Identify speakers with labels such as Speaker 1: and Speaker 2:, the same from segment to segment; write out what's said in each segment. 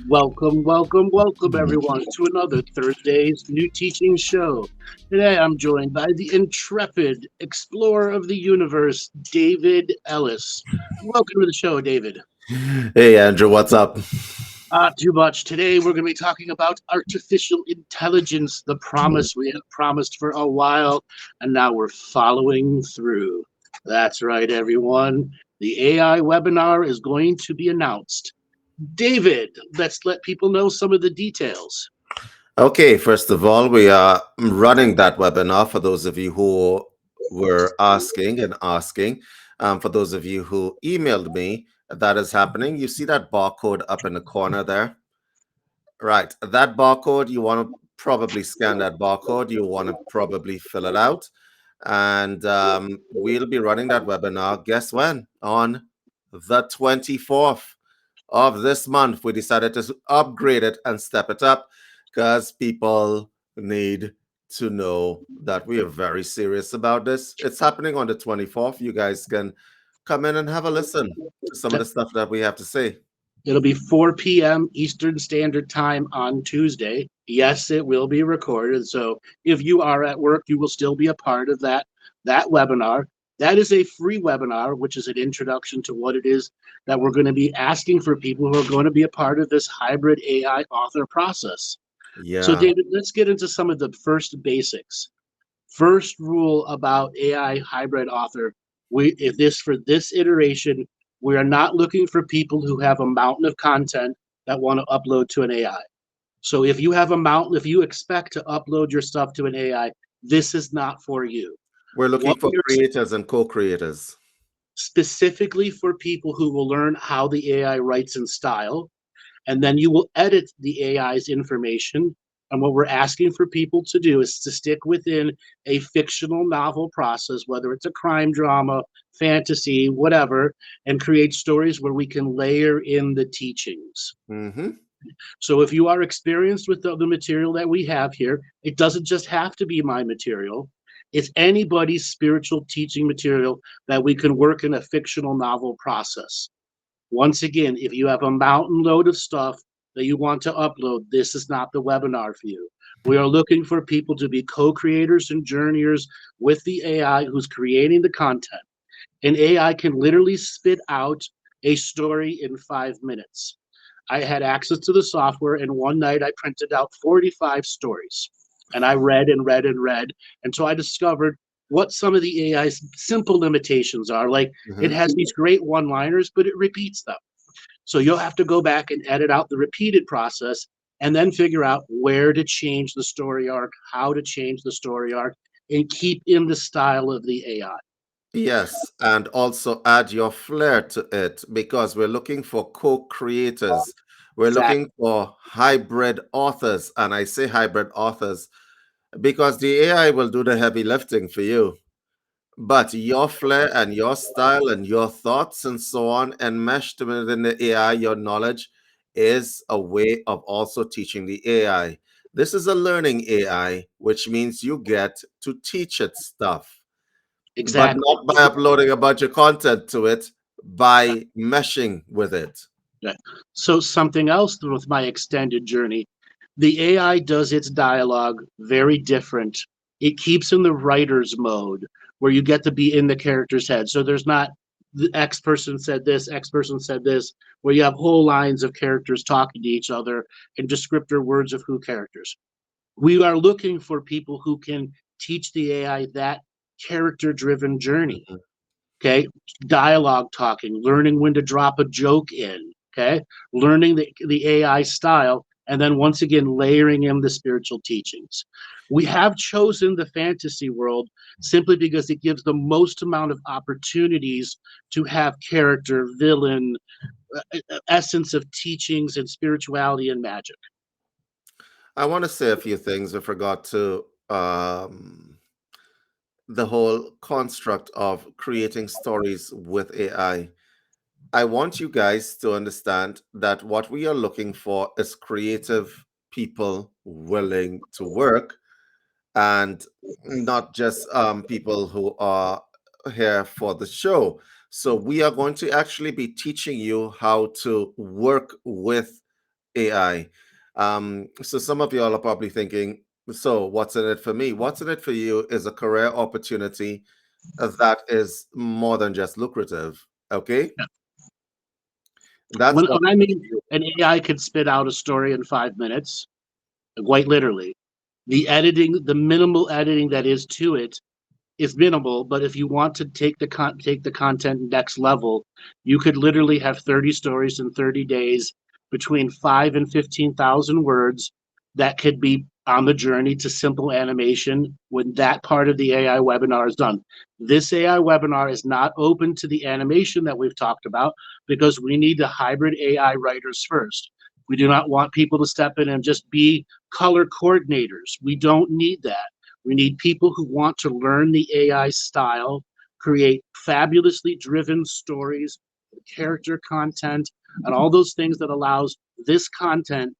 Speaker 1: Welcome, everyone, to another Thursday's New Teaching Show. Today, I'm joined by the intrepid explorer of the universe, David Ellis. Welcome to the show, David.
Speaker 2: Hey, Andrew, what's up?
Speaker 1: Not too much. Today, we're going to be talking about artificial intelligence, the promise we have promised for a while, and now we're following through. That's right, everyone. The AI webinar is going to be announced. David, let's let people know some of the details.
Speaker 2: Okay, first of all, we are running that webinar for those of you who were asking. For those of you who emailed me, that is happening. You see that barcode up in the corner there? Right, that barcode, you want to probably scan that barcode. You want to probably fill it out. And we'll be running that webinar, guess when? On the 24th of this month. We decided to upgrade it and step it up because people need to know that we are very serious about this. It's happening on the 24th. You guys can come in and have a listen to some of the stuff that we have to say.
Speaker 1: It'll be 4 p.m. Eastern Standard Time on Tuesday. Yes, it will be recorded. So if you are at work, you will still be a part of that webinar. That is a free webinar, which is an introduction to what it is that we're going to be asking for people who are going to be a part of this hybrid AI author process.
Speaker 2: Yeah.
Speaker 1: So, David, let's get into some of the first basics. First rule about AI hybrid author: for this iteration, we are not looking for people who have a mountain of content that want to upload to an AI. So if you expect to upload your stuff to an AI, this is not for you.
Speaker 2: We're looking for creators and co-creators.
Speaker 1: Specifically for people who will learn how the AI writes in style, and then you will edit the AI's information. And what we're asking for people to do is to stick within a fictional novel process, whether it's a crime drama, fantasy, whatever, and create stories where we can layer in the teachings.
Speaker 2: Mm-hmm.
Speaker 1: So if you are experienced with the material that we have here, it doesn't just have to be my material. It's anybody's spiritual teaching material that we can work in a fictional novel process. Once again, if you have a mountain load of stuff that you want to upload, this is not the webinar for you. We are looking for people to be co-creators and journeyers with the AI who's creating the content. An AI can literally spit out a story in 5 minutes. I had access to the software, and one night I printed out 45 stories. And I read and read and read until I discovered what some of the AI's simple limitations are. Like, it has these great one-liners, but it repeats them. So you'll have to go back and edit out the repeated process and then figure out where to change the story arc, how to change the story arc, and keep in the style of the AI.
Speaker 2: Yes, and also add your flair to it because we're looking for co-creators. We're looking for hybrid authors. And I say hybrid authors because the AI will do the heavy lifting for you. But your flair and your style and your thoughts and so on enmeshed within the AI, your knowledge is a way of also teaching the AI. This is a learning AI, which means you get to teach it stuff.
Speaker 1: Exactly.
Speaker 2: But not by uploading a bunch of content to it, by meshing with it.
Speaker 1: Yeah. So something else with my extended journey, the AI does its dialogue very different. It keeps in the writer's mode where you get to be in the character's head. So there's not the X person said this, X person said this, where you have whole lines of characters talking to each other and descriptor words of who characters. We are looking for people who can teach the AI that character-driven journey. Okay, dialogue talking, learning when to drop a joke in, okay, learning the AI style, and then once again layering in the spiritual teachings. We have chosen the fantasy world simply because it gives the most amount of opportunities to have character, villain, essence of teachings and spirituality and magic.
Speaker 2: I want to say a few things with regard to the whole construct of creating stories with AI. I want you guys to understand that what we are looking for is creative people willing to work and not just people who are here for the show. So we are going to actually be teaching you how to work with AI. So some of y'all are probably thinking, so what's in it for me? What's in it for you is a career opportunity that is more than just lucrative. Okay, that's what.
Speaker 1: When I mean an AI could spit out a story in 5 minutes, quite literally. The editing, the minimal editing that is to it is minimal, but if you want to take the content next level, you could literally have 30 stories in 30 days between 5 and 15,000 words that could be on the journey to simple animation when that part of the AI webinar is done. This AI webinar is not open to the animation that we've talked about because we need the hybrid AI writers first. We do not want people to step in and just be color coordinators. We don't need that. We need people who want to learn the AI style, create fabulously driven stories, character content, and all those things that allows this content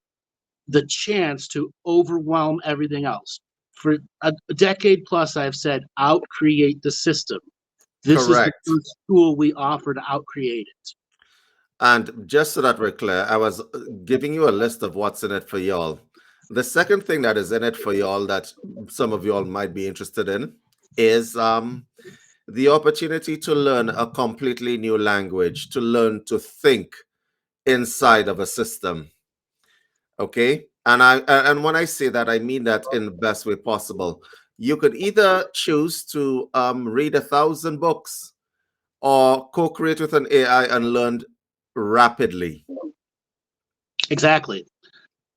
Speaker 1: the chance to overwhelm everything else. For a decade plus, I've said, out-create the system. This is the
Speaker 2: Correct.
Speaker 1: first tool we offer to out-create it.
Speaker 2: And just so that we're clear, I was giving you a list of what's in it for y'all. The second thing that is in it for y'all that some of y'all might be interested in is the opportunity to learn a completely new language, to learn to think inside of a system. Okay, and when I say that, I mean that in the best way possible. You could either choose to read 1,000 books or co-create with an AI and learn rapidly.
Speaker 1: Exactly.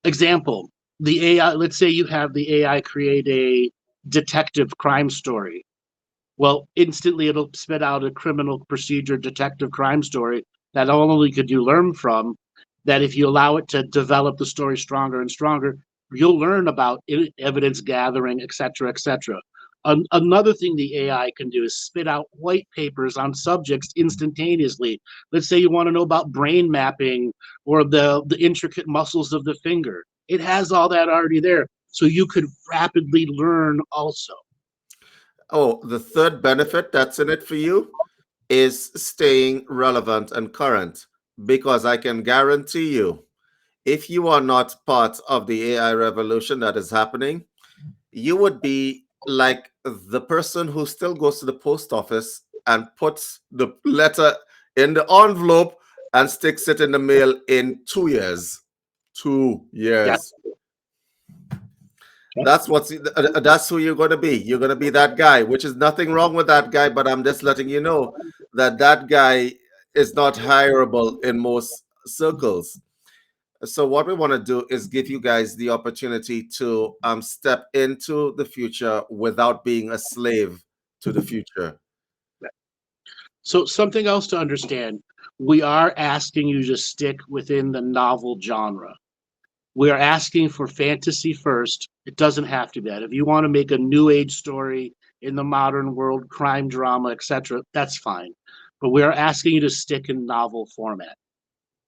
Speaker 1: Example, the AI, let's say you have the AI create a detective crime story. Well, instantly it'll spit out a criminal procedure detective crime story that not only could you learn from, that if you allow it to develop the story stronger and stronger, you'll learn about evidence gathering, et cetera, et cetera. Another thing the AI can do is spit out white papers on subjects instantaneously. Let's say you want to know about brain mapping or the intricate muscles of the finger. It has all that already there. So you could rapidly learn also.
Speaker 2: Oh, the third benefit that's in it for you is staying relevant and current, because I can guarantee you, if you are not part of the AI revolution that is happening, you would be like the person who still goes to the post office and puts the letter in the envelope and sticks it in the mail in 2 years. 2 years. That's who you're going to be. You're going to be that guy, which is nothing wrong with that guy, but I'm just letting you know that that guy is not hireable in most circles. So what we want to do is give you guys the opportunity to step into the future without being a slave to the future.
Speaker 1: So something else to understand, we are asking you to stick within the novel genre. We are asking for fantasy first. It doesn't have to be that. If you want to make a new age story in the modern world, crime drama, etc., that's fine. But we are asking you to stick in novel format.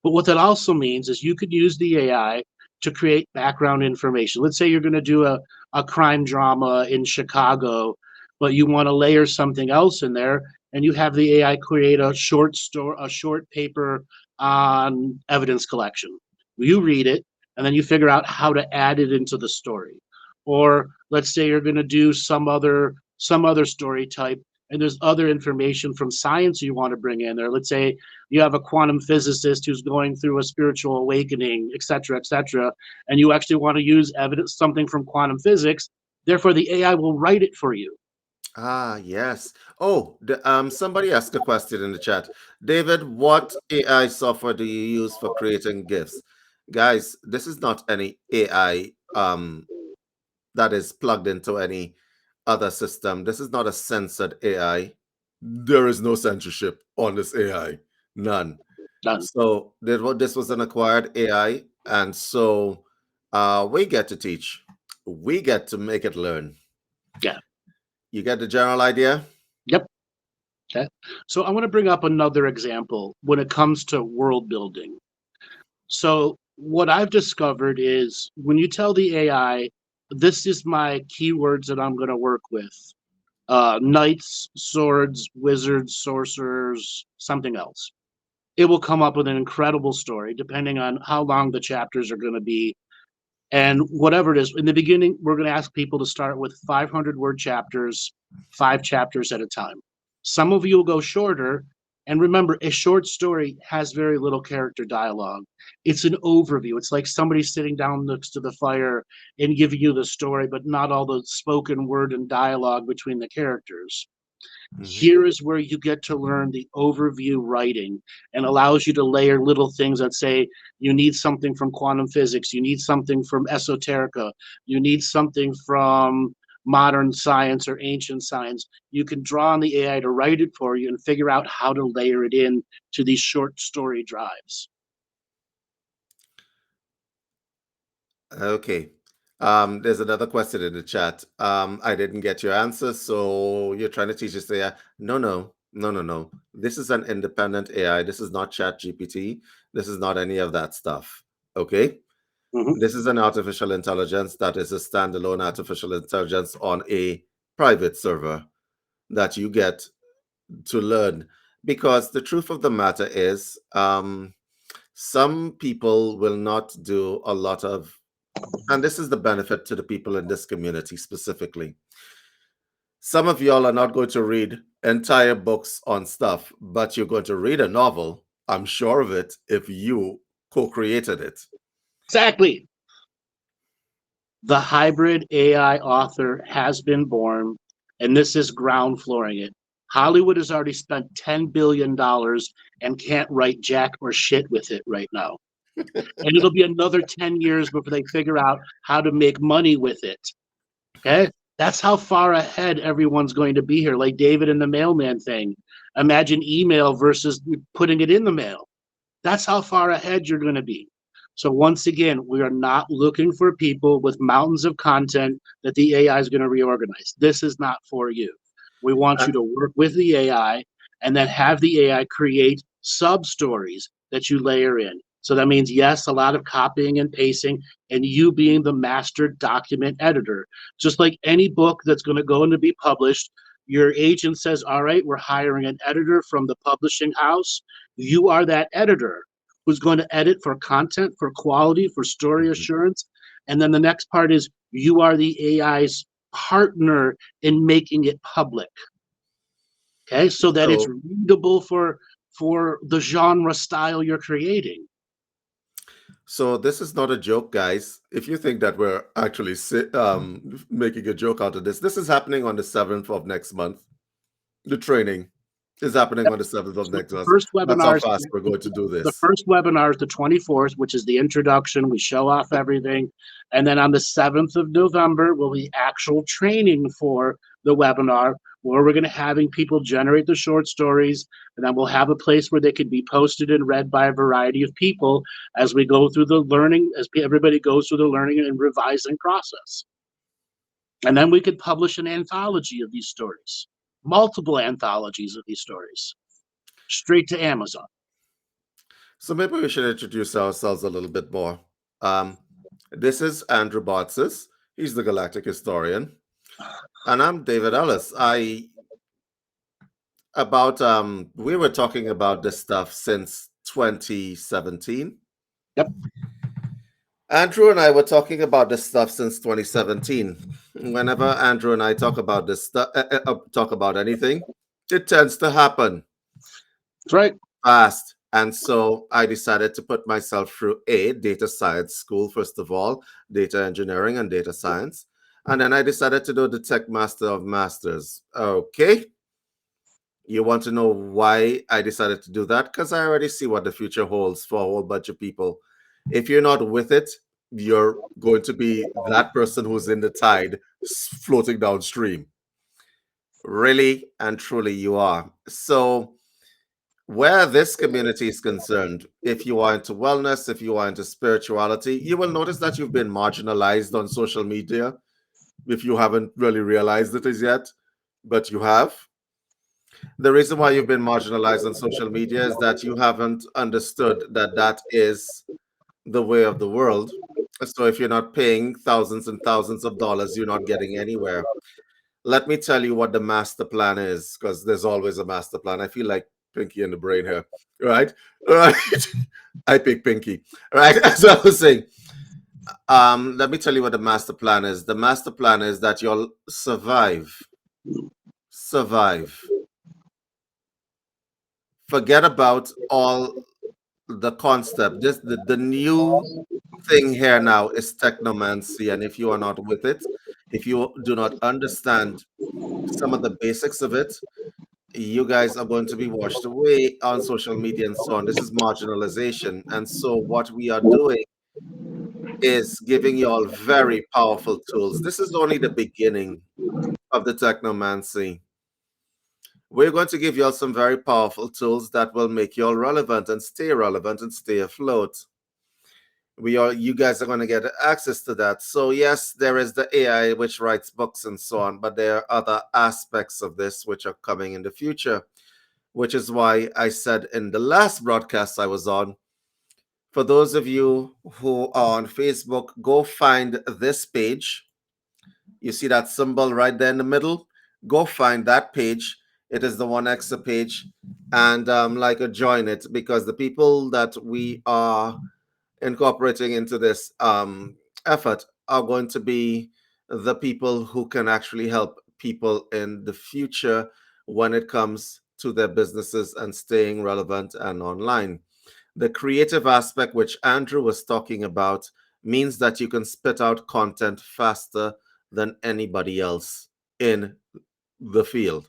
Speaker 1: But what that also means is you could use the AI to create background information. Let's say you're going to do a crime drama in Chicago, but you want to layer something else in there, and you have the AI create a short paper on evidence collection. You read it, and then you figure out how to add it into the story. Or let's say you're going to do some other story type, and there's other information from science you want to bring in there. Let's say you have a quantum physicist who's going through a spiritual awakening, et cetera, and you actually want to use evidence, something from quantum physics. Therefore, the AI will write it for you.
Speaker 2: Ah, yes. Oh, somebody asked a question in the chat. David, what AI software do you use for creating GIFs? Guys, this is not any AI that is plugged into any other system. This is not a censored AI. There is no censorship on this AI. None.
Speaker 1: Done.
Speaker 2: So this was an acquired AI, and so we get to teach. We get to make it learn.
Speaker 1: Yeah.
Speaker 2: You get the general idea?
Speaker 1: Yep. Okay. So I want to bring up another example when it comes to world building. So what I've discovered is when you tell the AI, this is my keywords that I'm going to work with, knights, swords, wizards, sorcerers, something else. It will come up with an incredible story depending on how long the chapters are going to be and whatever it is. In the beginning, we're going to ask people to start with 500-word chapters, 5 chapters at a time. Some of you will go shorter. And remember, a short story has very little character dialogue. It's an overview. It's like somebody sitting down next to the fire and giving you the story, but not all the spoken word and dialogue between the characters. Here is where you get to learn the overview writing and allows you to layer little things that say you need something from quantum physics, you need something from esoterica, you need something from modern science or ancient science. You can draw on the AI to write it for you and figure out how to layer it in to these short story drives.
Speaker 2: Okay. There's another question in the chat. I didn't get your answer, so you're trying to teach us AI. No. This is an independent AI. This is not Chat GPT. This is not any of that stuff. Okay? This is an artificial intelligence that is a standalone artificial intelligence on a private server that you get to learn. Because the truth of the matter is, some people will not do a lot of, and this is the benefit to the people in this community specifically. Some of y'all are not going to read entire books on stuff, but you're going to read a novel, I'm sure of it, if you co-created it.
Speaker 1: Exactly. The hybrid AI author has been born, and this is ground flooring it. Hollywood has already spent $10 billion and can't write jack or shit with it right now. And it'll be another 10 years before they figure out how to make money with it. Okay? That's how far ahead everyone's going to be here, like David and the mailman thing. Imagine email versus putting it in the mail. That's how far ahead you're going to be. So once again, we are not looking for people with mountains of content that the AI is going to reorganize. This is not for you. We want you to work with the AI and then have the AI create sub-stories that you layer in. So that means, yes, a lot of copying and pasting and you being the master document editor. Just like any book that's going to go in to be published, your agent says, all right, we're hiring an editor from the publishing house. You are that editor who's going to edit for content, for quality, for story assurance. And then the next part is you are the AI's partner in making it public. Okay, so that it's readable for the genre style you're creating.
Speaker 2: So this is not a joke, guys. If you think that we're actually making a joke out of this, this is happening on the 7th of next month. The training is happening on the 7th of next month. That's how fast we're going to do this.
Speaker 1: The first webinar is the 24th, which is the introduction. We show off everything. And then on the 7th of November will be actual training for the webinar, where we're going to having people generate the short stories, and then we'll have a place where they can be posted and read by a variety of people as we go through the learning, as everybody goes through the learning and revising process. And then we could publish an anthology of these stories, multiple anthologies of these stories, straight to Amazon.
Speaker 2: So maybe we should introduce ourselves a little bit more. This is Andrew Bartzis. He's the Galactic historian. And I'm David Ellis. We were talking about this stuff since 2017.
Speaker 1: Yep.
Speaker 2: Andrew and I were talking about this stuff since 2017. Whenever Andrew and I talk about this stuff, talk about anything, it tends to happen.
Speaker 1: That's right.
Speaker 2: Fast. And so I decided to put myself through a data science school, first of all, data engineering and data science. And then I decided to do the Tech Master of Masters. Okay. You want to know why I decided to do that? Because I already see what the future holds for a whole bunch of people. If you're not with it, you're going to be that person who's in the tide floating downstream. Really and truly you are. So where this community is concerned, if you are into wellness, if you are into spirituality, you will notice that you've been marginalized on social media. If you haven't really realized it as yet, but you have. The reason why you've been marginalized on social media is that you haven't understood that that is the way of the world. So if you're not paying thousands and thousands of dollars, you're not getting anywhere. let me tell you what the master plan is, because there's always a master plan. I feel like Pinky in the brain here, right? Right. I pick Pinky, right? As I was saying, let me tell you what the master plan is. The master plan is that you'll survive. Forget about all the concept. Just the new thing here now is technomancy, and if you are not with it, if you do not understand some of the basics of it, you guys are going to be washed away on social media and so on. This is marginalization. And so, what we are doing is giving you all very powerful tools. This is only the beginning of the technomancy. We're going to give you all some very powerful tools that will make you all relevant and stay afloat. You guys are going to get access to that. So yes, there is the AI which writes books and so on, but there are other aspects of this which are coming in the future, which is why I said in the last broadcast I was on, for those of you who are on Facebook, go find this page. You see that symbol right there in the middle? Go find that page. It is the One Extra page, and join it, because the people that we are incorporating into this effort are going to be the people who can actually help people in the future when it comes to their businesses and staying relevant and online. The creative aspect, which Andrew was talking about, means that you can spit out content faster than anybody else in the field.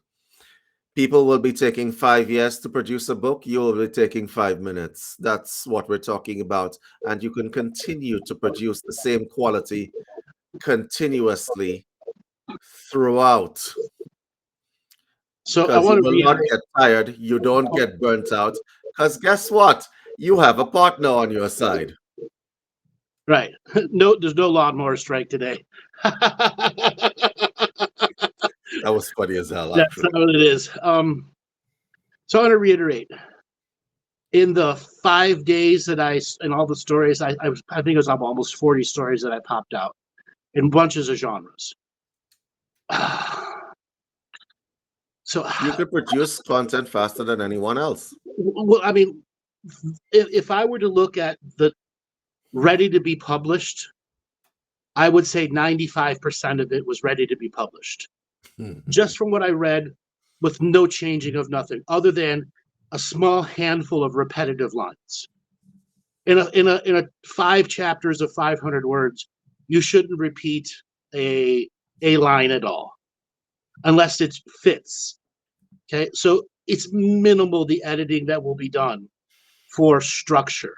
Speaker 2: People will be taking 5 years to produce a book. You will be taking 5 minutes. That's what we're talking about. And you can continue to produce the same quality continuously throughout.
Speaker 1: So I
Speaker 2: Because you
Speaker 1: want to
Speaker 2: will not
Speaker 1: reiterate.
Speaker 2: get tired. You don't get burnt out. Because guess what? You have a partner on your side.
Speaker 1: Right. No, there's no lawnmower strike today.
Speaker 2: That was funny as hell,
Speaker 1: That's
Speaker 2: actually.
Speaker 1: not what it is. So I want to reiterate. In the 5 days that in all the stories, I think it was almost 40 stories that I popped out in bunches of genres. So,
Speaker 2: You could produce content faster than anyone else.
Speaker 1: well, I mean, if I were to look at the ready to be published, I would say 95% of it was ready to be published. Just from what I read, with no changing of nothing, other than a small handful of repetitive lines. In a 5 chapters of 500 words, you shouldn't repeat a line at all, unless it fits. Okay, so it's minimal the editing that will be done for structure.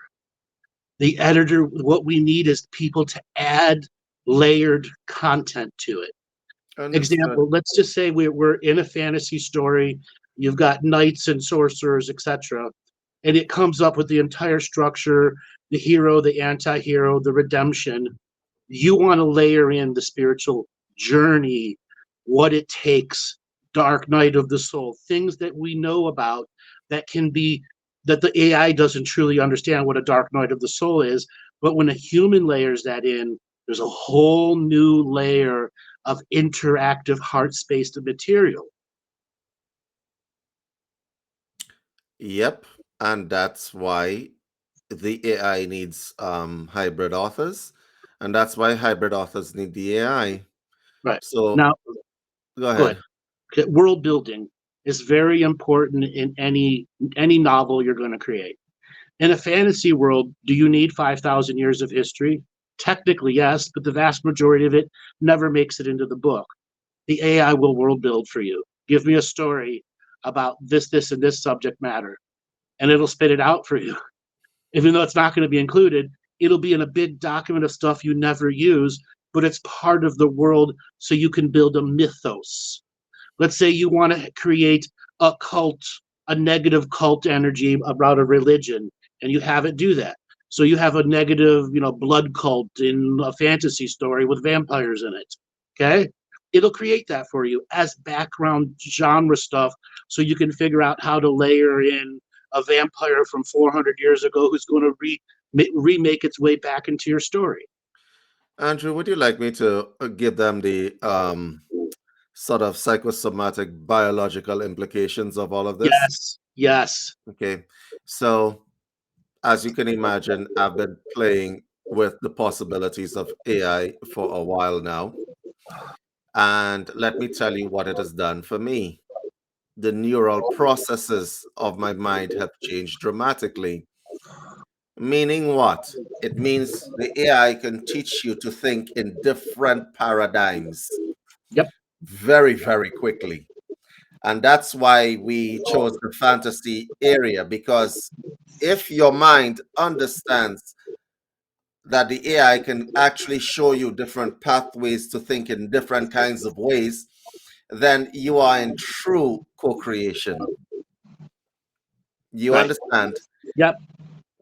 Speaker 1: The editor, what we need is people to add layered content to it.
Speaker 2: Understood.
Speaker 1: Example, let's just say we're in a fantasy story. You've got knights and sorcerers, etc., and it comes up with the entire structure, the hero, the anti-hero, the redemption. You want to layer in the spiritual journey, what it takes, dark night of the soul, things that we know about that can be, that the AI doesn't truly understand what a dark night of the soul is. But when a human layers that in, there's a whole new layer of interactive heart space to material.
Speaker 2: Yep. And that's why the AI needs hybrid authors. And that's why hybrid authors need the AI.
Speaker 1: Right.
Speaker 2: So
Speaker 1: Now,
Speaker 2: go
Speaker 1: go ahead.
Speaker 2: ahead.
Speaker 1: Okay, world building is very important in any novel you're going to create. In a fantasy world, do you need 5,000 years of history? Technically, yes, but the vast majority of it never makes it into the book. The AI will world build for you. Give me a story about this, and this subject matter, and it'll spit it out for you. Even though it's not going to be included, it'll be in a big document of stuff you never use, but it's part of the world, so you can build a mythos. Let's say you want to create a cult, a negative cult energy about a religion, and you have it do that. So you have a negative, blood cult in a fantasy story with vampires in it. Okay? It'll create that for you as background genre stuff, so you can figure out how to layer in a vampire from 400 years ago who's going to remake its way back into your story.
Speaker 2: Andrew, would you like me to give them the sort of psychosomatic biological implications of all of this?
Speaker 1: Yes, yes.
Speaker 2: Okay. So, as you can imagine, I've been playing with the possibilities of AI for a while now. And let me tell you what it has done for me. The neural processes of my mind have changed dramatically. Meaning what? It means the AI can teach you to think in different paradigms
Speaker 1: Yep.
Speaker 2: very, very quickly. And that's why we chose the fantasy area, because if your mind understands that the AI can actually show you different pathways to think in different kinds of ways, then you are in true co-creation. You
Speaker 1: Right.
Speaker 2: understand?
Speaker 1: Yep.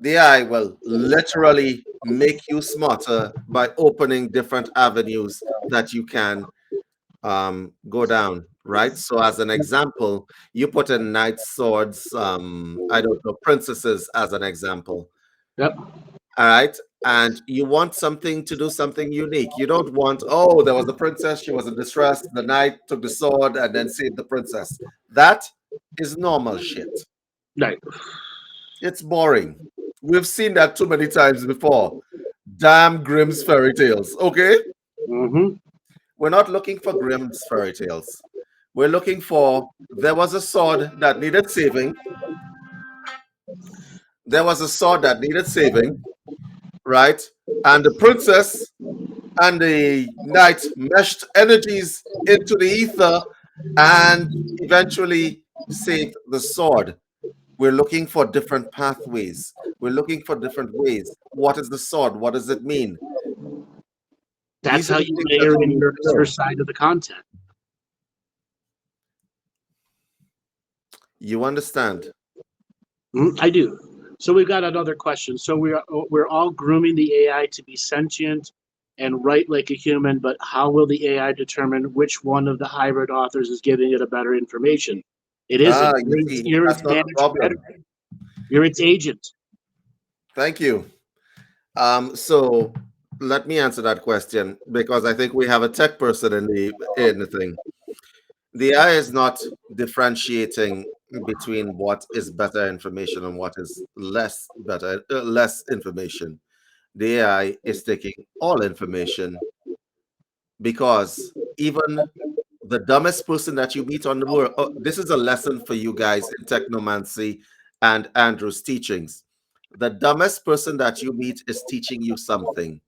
Speaker 2: The AI will literally make you smarter by opening different avenues that you can go down, right? So, as an example, you put in knights, swords, I don't know, princesses as an example.
Speaker 1: Yep.
Speaker 2: All right. And you want something to do something unique. You don't want, oh, there was a princess, she was in distress, the knight took the sword and then saved the princess. That is normal shit.
Speaker 1: Right.
Speaker 2: It's boring. We've seen that too many times before. Damn Grimm's fairy tales. Okay?
Speaker 1: Mm-hmm.
Speaker 2: We're not looking for Grimm's fairy tales. We're looking for there was a sword that needed saving. There was a sword that needed saving, right? And the princess and the knight meshed energies into the ether and eventually saved the sword. We're looking for different pathways. We're looking for different ways. What is the sword? What does it mean?
Speaker 1: That's
Speaker 2: These are
Speaker 1: how
Speaker 2: the
Speaker 1: you
Speaker 2: things that
Speaker 1: layer
Speaker 2: you
Speaker 1: in
Speaker 2: need
Speaker 1: your,
Speaker 2: to
Speaker 1: your
Speaker 2: know.
Speaker 1: side of the content.
Speaker 2: You understand?
Speaker 1: I do. So we've got another question. So we're all grooming the AI to be sentient and write like a human, but how will the AI determine which one of the hybrid authors is giving it a better information? It
Speaker 2: Ah,
Speaker 1: isn't.
Speaker 2: you see,
Speaker 1: You're its
Speaker 2: that's not a
Speaker 1: manager
Speaker 2: problem.
Speaker 1: editor. You're its agent.
Speaker 2: Thank you. So let me answer that question because I think we have a tech person in the thing. The AI is not differentiating between what is better information and what is less information. The AI is taking all information because even the dumbest person that you meet on the world, oh, this is a lesson for you guys in technomancy and Andrew's teachings. The dumbest person that you meet is teaching you something.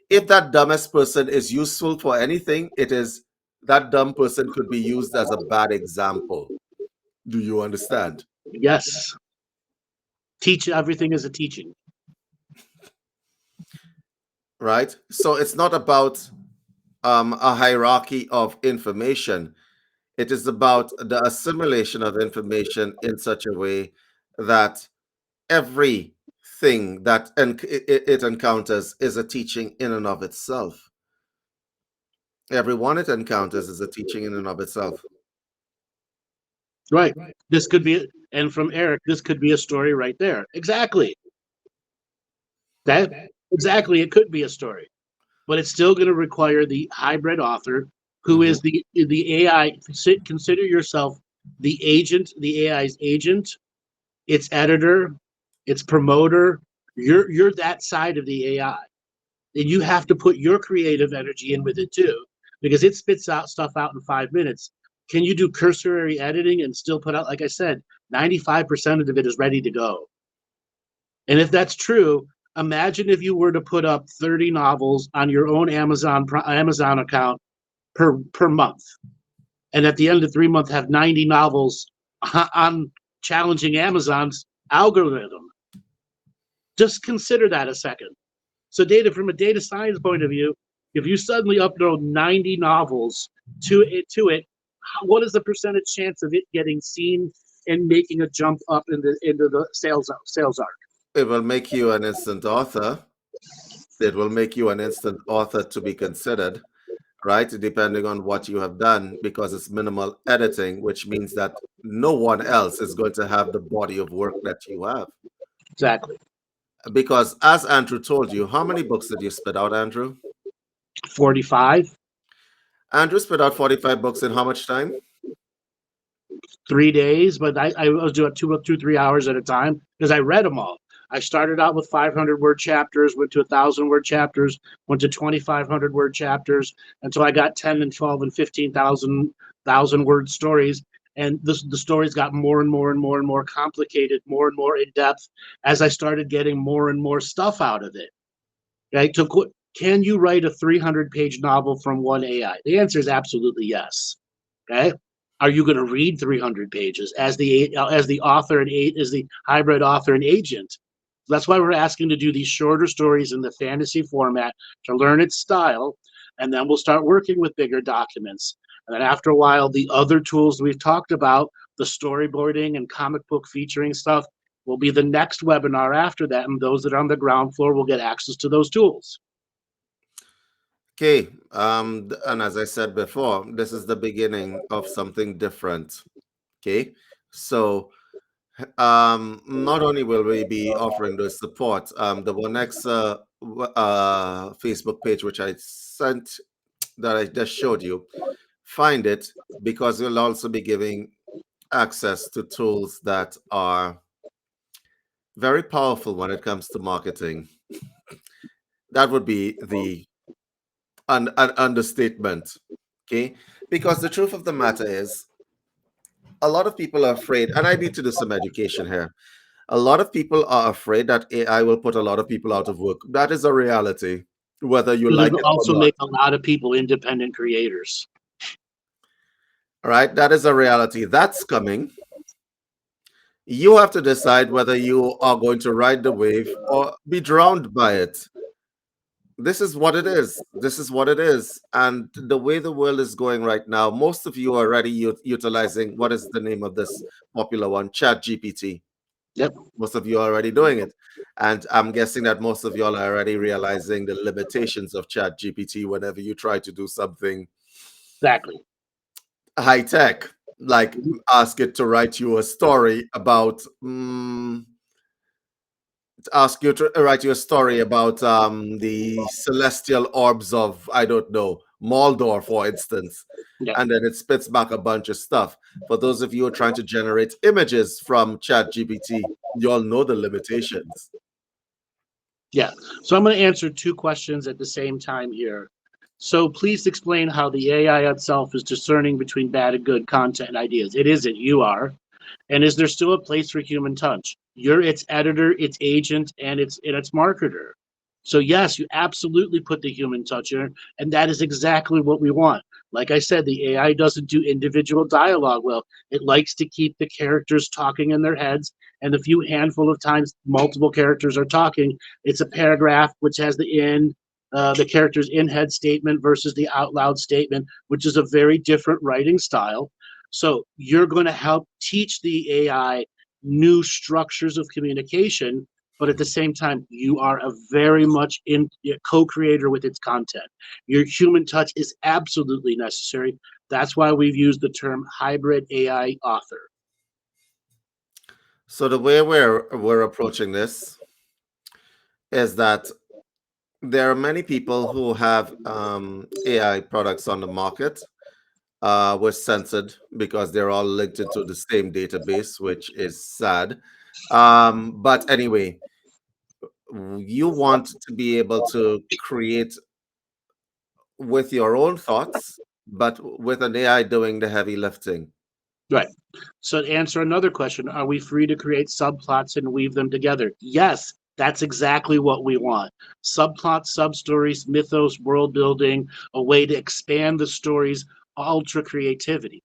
Speaker 2: If that dumbest person is useful for anything, it is that dumb person could be used as a bad example. Do you understand?
Speaker 1: Yes. Teach everything is a teaching.
Speaker 2: Right? So it's not about a hierarchy of information. It is about the assimilation of information in such a way that everything that it encounters is a teaching in and of itself. Everyone it encounters is a teaching in and of itself.
Speaker 1: Right. This could be, and from Eric, this could be a story right there. Exactly. That exactly. It could be a story, but it's still going to require the hybrid author, who
Speaker 2: Mhm.
Speaker 1: is the AI. Consider yourself the agent, the AI's agent, its editor, its promoter. You're that side of the AI, and you have to put your creative energy in with it too, because it spits out stuff out in 5 minutes. Can you do cursory editing and still put out, like I said, 95% of it is ready to go? And if that's true, imagine if you were to put up 30 novels on your own Amazon account per month, and at the end of 3 months have 90 novels on challenging Amazon's algorithm. Just consider that a second. So, from a data science point of view, if you suddenly upload 90 novels to it, what is the percentage chance of it getting seen and making a jump up into the sales arc?
Speaker 2: It will make you an instant author. It will make you an instant author to be considered, right? Depending on what you have done, because it's minimal editing, which means that no one else is going to have the body of work that you have.
Speaker 1: Exactly.
Speaker 2: Because as Andrew told you, how many books did you spit out, Andrew?
Speaker 1: 45.
Speaker 2: Andrew spit out 45 books in how much time?
Speaker 1: 3 days, but I was doing 3 hours at a time because I read them all. I started out with 500 word chapters, went to 1,000 word chapters, went to 2,500 word chapters until I got 10 and 12 and 15,000 word stories. And the stories got more and more and more and more complicated, more and more in depth as I started getting more and more stuff out of it. Right? Can you write a 300-page novel from one AI? The answer is absolutely yes. Okay. Are you going to read 300 pages as the author and as the hybrid author and agent? That's why we're asking to do these shorter stories in the fantasy format to learn its style, and then we'll start working with bigger documents. And then after a while, the other tools we've talked about, the storyboarding and comic book featuring stuff, will be the next webinar after that, and those that are on the ground floor will get access to those tools.
Speaker 2: Okay, and as I said before, this is the beginning of something different. Okay, so not only will we be offering the support, the one next Facebook page which I sent that I just showed you, find it because we'll also be giving access to tools that are very powerful when it comes to marketing. That would be the an understatement. Okay, because the truth of the matter is, a lot of people are afraid, and I need to do some education here. A lot of people are afraid that AI will put a lot of people out of work. That is a reality, whether you
Speaker 1: But
Speaker 2: like
Speaker 1: it'll
Speaker 2: it or
Speaker 1: also
Speaker 2: not.
Speaker 1: make a lot of people independent creators.
Speaker 2: All right, that is a reality. That's coming. You have to decide whether you are going to ride the wave or be drowned by it. This is what it is. This is what it is. And the way the world is going right now, most of you are already utilizing what is the name of this popular one? Chat GPT.
Speaker 1: Yep,
Speaker 2: Most of you are already doing it. And I'm guessing that most of y'all are already realizing the limitations of Chat GPT whenever you try to do something
Speaker 1: exactly.
Speaker 2: high tech, like ask it to write you a story about ask you to write you a story about the celestial orbs of, I don't know, Maldor, for instance,
Speaker 1: Yeah,
Speaker 2: and then it spits back a bunch of stuff. For those of you who are trying to generate images from ChatGPT, you all know the limitations.
Speaker 1: yeah. So I'm going to answer two questions at the same time here. So please explain how the AI itself is discerning between bad and good content and ideas. It isn't. You are. And is there still a place for human touch? You're its editor, its agent, and its marketer. So yes, you absolutely put the human touch in, and that is exactly what we want. Like I said, the AI doesn't do individual dialogue well. It likes to keep the characters talking in their heads, and the few handful of times multiple characters are talking, it's a paragraph which has the character's in-head statement versus the out-loud statement, which is a very different writing style. So you're going to help teach the AI new structures of communication, but at the same time, you are a very much in co-creator with its content. Your human touch is absolutely necessary. That's why we've used the term hybrid AI author.
Speaker 2: So the way we're approaching this is that there are many people who have AI products on the market were censored because they're all linked into the same database, which is sad. But anyway, you want to be able to create with your own thoughts, but with an AI doing the heavy lifting.
Speaker 1: Right. So to answer another question, are we free to create subplots and weave them together? Yes, that's exactly what we want. Subplots, sub-stories, mythos, world building, a way to expand the story's ultra creativity.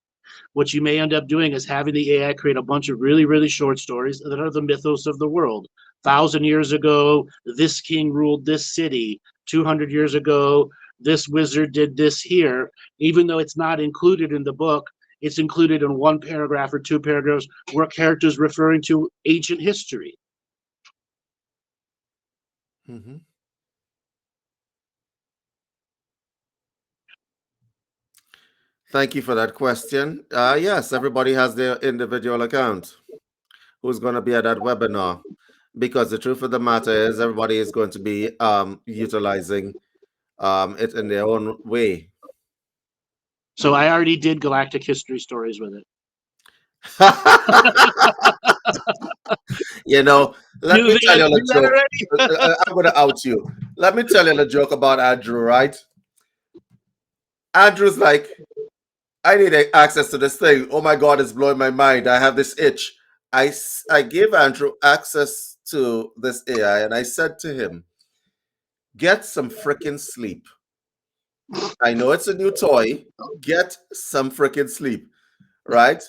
Speaker 1: What you may end up doing is having the AI create a bunch of really, really short stories that are the mythos of the world. 1,000 years ago, this king ruled this city. 200 years ago, this wizard did this here. Even though it's not included in the book, it's included in one paragraph or two paragraphs where characters referring to ancient history.
Speaker 2: Mhm. Thank you for that question. Yes, everybody has their individual account. Who's going to be at that webinar? Because the truth of the matter is, everybody is going to be utilizing it in their own way.
Speaker 1: So I already did Galactic history stories with it.
Speaker 2: You know, let
Speaker 1: You
Speaker 2: me
Speaker 1: think
Speaker 2: tell
Speaker 1: I
Speaker 2: you a
Speaker 1: did that
Speaker 2: joke.
Speaker 1: already?
Speaker 2: I'm going to out you. Let me tell you a joke about Andrew, right? Andrew's like, I need access to this thing. Oh my God, it's blowing my mind. I have this itch. I gave Andrew access to this AI and I said to him, get some freaking sleep. I know it's a new toy. Get some freaking sleep, right?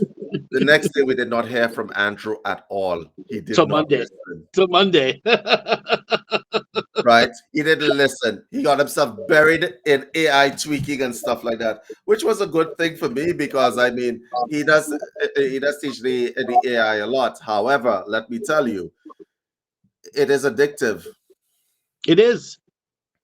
Speaker 2: The next day, we did not hear from Andrew at all. He did
Speaker 1: Till
Speaker 2: not
Speaker 1: Monday.
Speaker 2: listen,
Speaker 1: Till Monday.
Speaker 2: right? He didn't listen. He got himself buried in AI tweaking and stuff like that, which was a good thing for me because I mean, he does teach the AI a lot. However, let me tell you, it is addictive.
Speaker 1: It is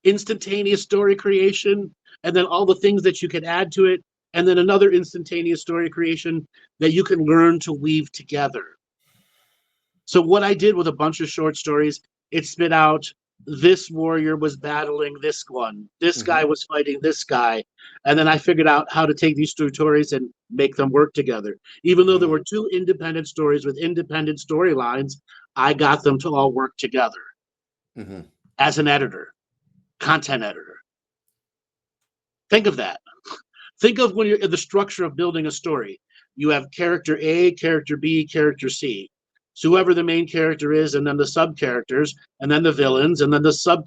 Speaker 1: instantaneous story creation, and then all the things that you can add to it, and then another instantaneous story creation that you can learn to weave together. So what I did with a bunch of short stories, it spit out this warrior was battling this one, this guy
Speaker 2: Mhm,
Speaker 1: was fighting this guy, and then I figured out how to take these two stories and make them work together. Even though there
Speaker 2: mhm,
Speaker 1: were two independent stories with independent storylines, I got them to all work together
Speaker 2: mhm.
Speaker 1: as an editor, content editor. Think of that. Think of when you're in the structure of building a story. You have character A, character B, character C. So whoever the main character is, and then the sub characters, and then the villains, and then the sub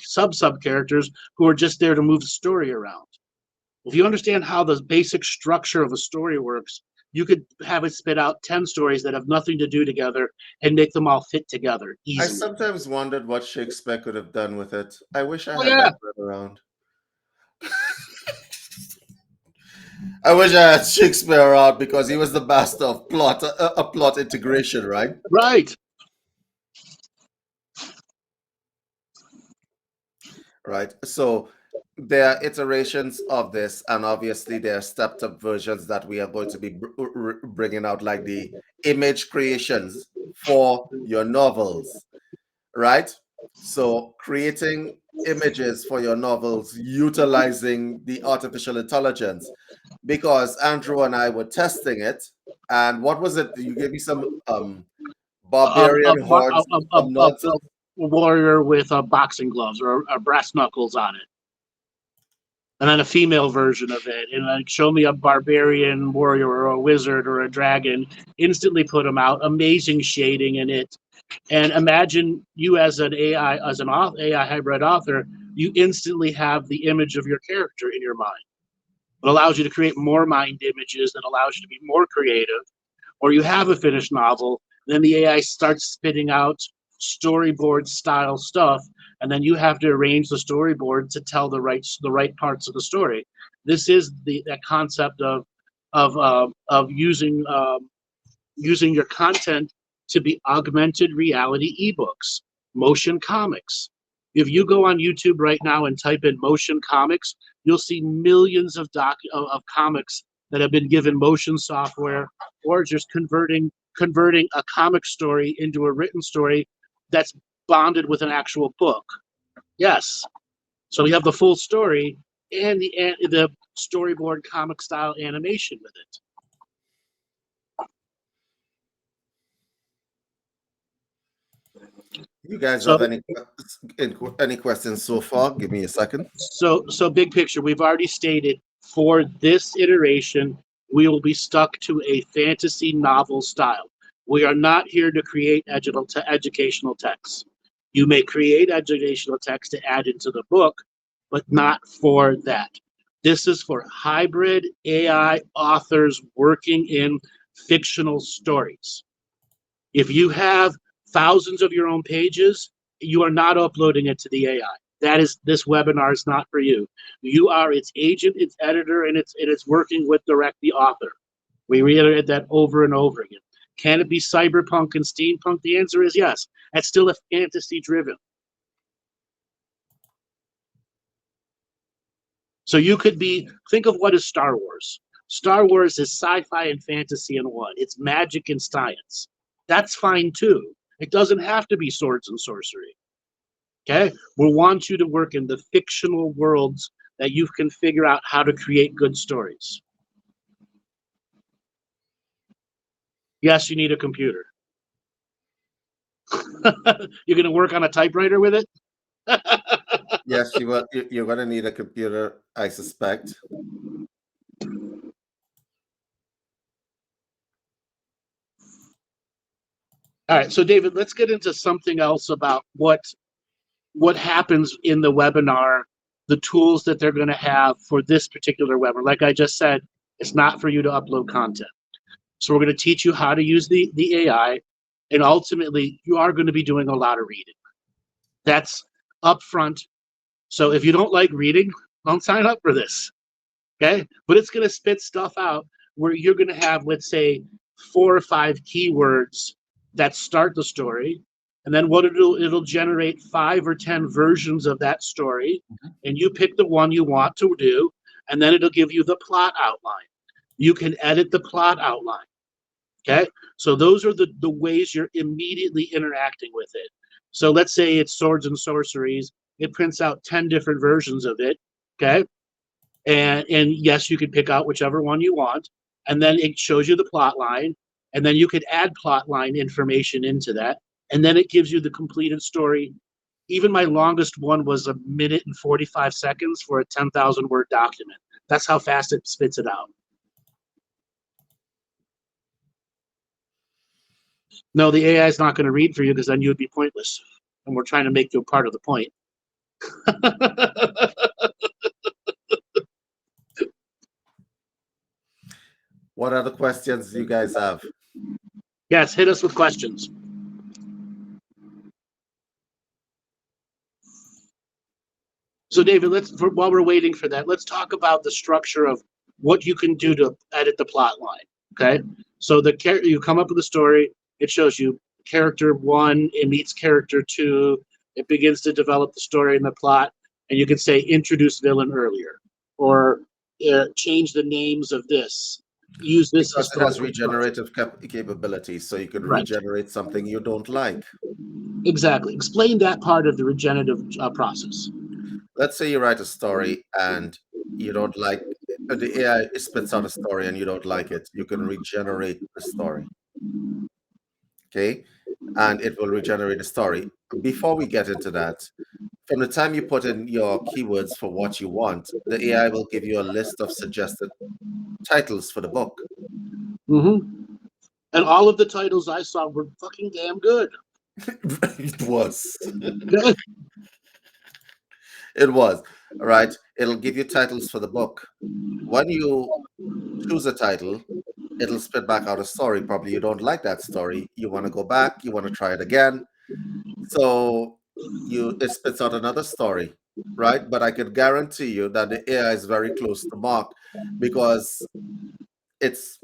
Speaker 1: characters who are just there to move the story around. If you understand how the basic structure of a story works, you could have it spit out 10 stories that have nothing to do together and make them all fit together
Speaker 2: I
Speaker 1: easily.
Speaker 2: sometimes wondered what Shakespeare could have done with it. I wish I
Speaker 1: Oh
Speaker 2: had
Speaker 1: yeah,
Speaker 2: that word around. I wish I had Shakespeare around because he was the master of plot integration, right?
Speaker 1: right.
Speaker 2: Right. So there are iterations of this, and obviously there are stepped up versions that we are going to be bringing out, like the image creations for your novels, right? So creating images for your novels utilizing the artificial intelligence, because Andrew and I were testing it, and what was it? You gave me some
Speaker 1: A,
Speaker 2: barbarian hordes, some
Speaker 1: a
Speaker 2: nonsense.
Speaker 1: warrior with boxing gloves or brass knuckles on it, and then a female version of it, and like show me a barbarian warrior or a wizard or a dragon. Instantly put them out. Amazing shading in it, and imagine you as an AI, as an AI hybrid author, you instantly have the image of your character in your mind. It allows you to create more mind images that allows you to be more creative, or you have a finished novel, then the AI starts spitting out storyboard style stuff, and then you have to arrange the storyboard to tell the right parts of the story. This is the that concept of using your content to be augmented reality ebooks, motion comics. If you go on YouTube right now and type in motion comics, you'll see millions of comics that have been given motion software, or just converting a comic story into a written story that's bonded with an actual book. Yes. So we have the full story and the storyboard comic style animation with it.
Speaker 2: You guys
Speaker 1: So
Speaker 2: have any questions so far? Give me a second.
Speaker 1: so big picture, we've already stated for this iteration, we will be stuck to a fantasy novel style. We are not here to create educational texts. You may create educational text to add into the book, but not for that. This is for hybrid AI authors working in fictional stories. If you have thousands of your own pages, you are not uploading it to the AI. That is, this webinar is not for you. You are its agent, its editor, and it's working with direct the author. We reiterate that over and over again. Can it be cyberpunk and steampunk? The answer is yes. That's still a fantasy driven. So you could think of what is Star Wars. Star Wars is sci-fi and fantasy in one. It's magic and science. That's fine too. It doesn't have to be swords and sorcery. Okay? We want you to work in the fictional worlds that you can figure out how to create good stories. Yes, you need a computer. You're going to work on a typewriter with it?
Speaker 2: Yes, you're going to need a computer, I suspect.
Speaker 1: All right, so David, let's get into something else about what happens in the webinar, the tools that they're going to have for this particular webinar. Like I just said, it's not for you to upload content. So we're going to teach you how to use the AI, and ultimately you are going to be doing a lot of reading. That's upfront. So if you don't like reading, don't sign up for this. Okay? But it's going to spit stuff out where you're going to have, let's say, 4 or 5 keywords that start the story. And then what it'll generate 5 or 10 versions of that story. And you pick the one you want to do. And then it'll give you the plot outline. You can edit the plot outline. Okay? So those are the ways you're immediately interacting with it. So let's say it's swords and sorceries. It prints out 10 different versions of it. Okay? And yes, you can pick out whichever one you want, and then it shows you the plot line, and then you could add plot line information into that, and then it gives you the completed story. Even my longest one was 1 minute and 45 seconds for a 10,000 word document. That's how fast it spits it out. No, the AI is not going to read for you because then you would be pointless, and we're trying to make you a part of the point.
Speaker 2: What other questions do you guys have?
Speaker 1: Yes, hit us with questions. So David, while we're waiting for that, let's talk about the structure of what you can do to edit the plot line. Okay, so you come up with a story. It shows you character 1, it meets character 2. It begins to develop the story and the plot, and you can say introduce villain earlier, or change the names of this. Use this
Speaker 2: because it has regenerative capabilities, so you could regenerate something you don't like.
Speaker 1: Exactly. Explain that part of the regenerative process.
Speaker 2: Let's say you write a story and you don't like the AI spits out a story and you don't like it. You can regenerate the story. Okay, and it will regenerate the story. Before we get into that, from the time you put in your keywords for what you want, the AI will give you a list of suggested titles for the book.
Speaker 1: Mm-hmm. And all of the titles I saw were fucking damn good.
Speaker 2: It was. It was. All right. It'll give you titles for the book. When you choose a title, it'll spit back out a story. Probably you don't like that story. You want to go back, you want to try it again. So it spits out another story, right? But I can guarantee you that the AI is very close to Mark because it's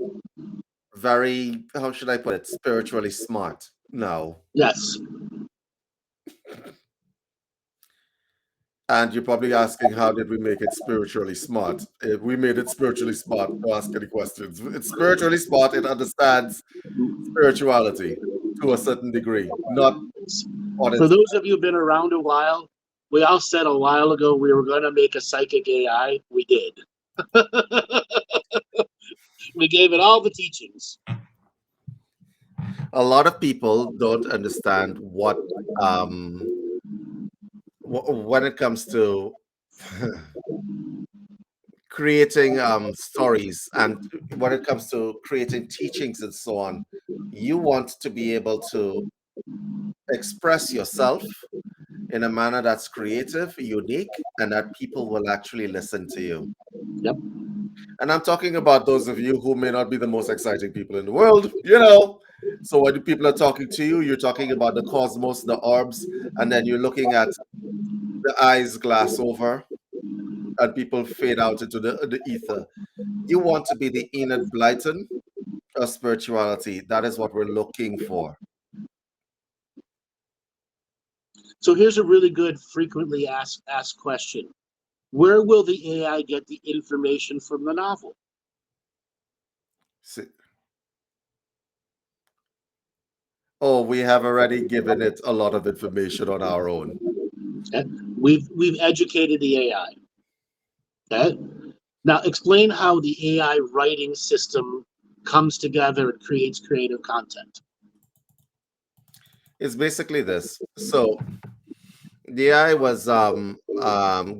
Speaker 2: very, how should I put it, spiritually smart. No.
Speaker 1: Yes.
Speaker 2: And you're probably asking, how did we make it spiritually smart? We made it spiritually smart. Don't ask any questions. It's spiritually smart. It understands spirituality to a certain degree. Not on
Speaker 1: For
Speaker 2: its.
Speaker 1: those of you who've been around a while, we all said a while ago we were going to make a psychic AI. We did. We gave it all the teachings.
Speaker 2: A lot of people don't understand what when it comes to creating stories and when it comes to creating teachings and so on, you want to be able to express yourself in a manner that's creative, unique, and that people will actually listen to you.
Speaker 1: Yep.
Speaker 2: And I'm talking about those of you who may not be the most exciting people in the world, you know. So when people are talking to you, you're talking about the cosmos, the orbs, and then you're looking at the eyes glass over and people fade out into the ether. You want to be the Enid Blyton of spirituality. That is what we're looking for.
Speaker 1: So here's a really good frequently asked question. Where will the AI get the information from the novel?
Speaker 2: See. Oh, we have already given it a lot of information on our own.
Speaker 1: Okay. We've educated the AI. Okay. Now explain how the AI writing system comes together and creates creative content?
Speaker 2: It's basically this. So the AI was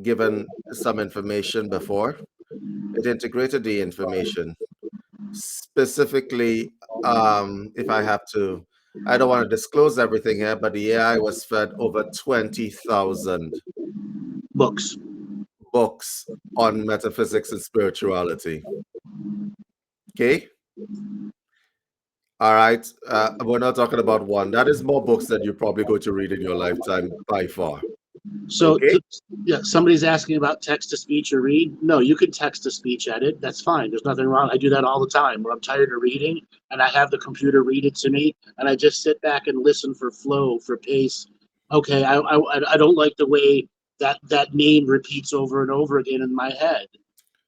Speaker 2: given some information before. It integrated the information. Specifically, if I have to, I don't want to disclose everything here, but the AI was fed over 20,000
Speaker 1: Books.
Speaker 2: books on metaphysics and spirituality. Okay? All right. We're not talking about one. That is more books that you're probably going to read in your lifetime by far.
Speaker 1: So,
Speaker 2: Okay?
Speaker 1: yeah, somebody's asking about text to speech or read. No, you can text to speech edit. That's fine. There's nothing wrong. I do that all the time where I'm tired of reading and I have the computer read it to me and I just sit back and listen for flow, for pace. Okay, I don't like the way that name repeats over and over again in my head.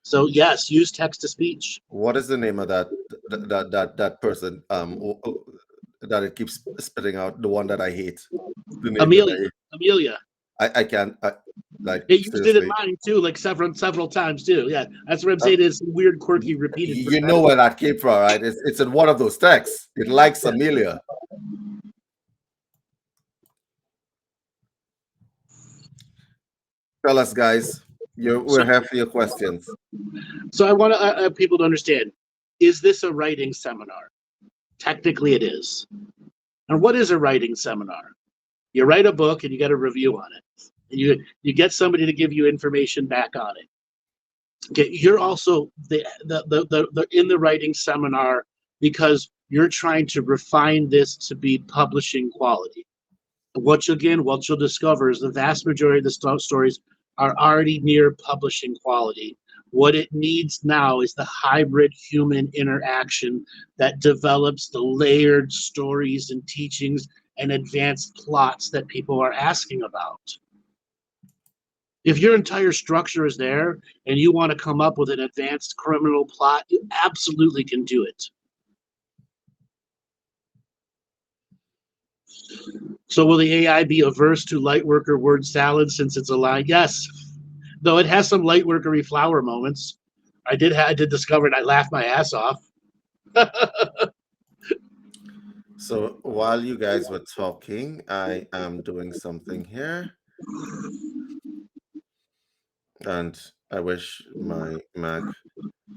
Speaker 1: So yes, use text to speech.
Speaker 2: What is the name of that person that it keeps spitting out? The one that I hate. The name that I hate.
Speaker 1: Amelia.
Speaker 2: I can't. Like,
Speaker 1: It used it in
Speaker 2: seriously.
Speaker 1: mine too, like several times too. Yeah, that's what I'm saying. Is weird, quirky, repeated.
Speaker 2: You know where that came from, right? It's in one of those texts. It likes Amelia. Tell us, guys. We're here for your questions.
Speaker 1: So I want people to understand: is this a writing seminar? Technically, it is. And what is a writing seminar? You write a book and you get a review on it. And you get somebody to give you information back on it. Okay, you're also the in the writing seminar because you're trying to refine this to be publishing quality. What you'll discover is the vast majority of the stories are already near publishing quality. What it needs now is the hybrid human interaction that develops the layered stories and teachings and advanced plots that people are asking about. If your entire structure is there and you want to come up with an advanced criminal plot, you absolutely can do it. So will the AI be averse to lightworker word salad since it's aligned? Yes, though it has some lightworkery flower moments. I did discover it. I laughed my ass off.
Speaker 2: So while you guys were talking, I am doing something here. And I wish my Mac.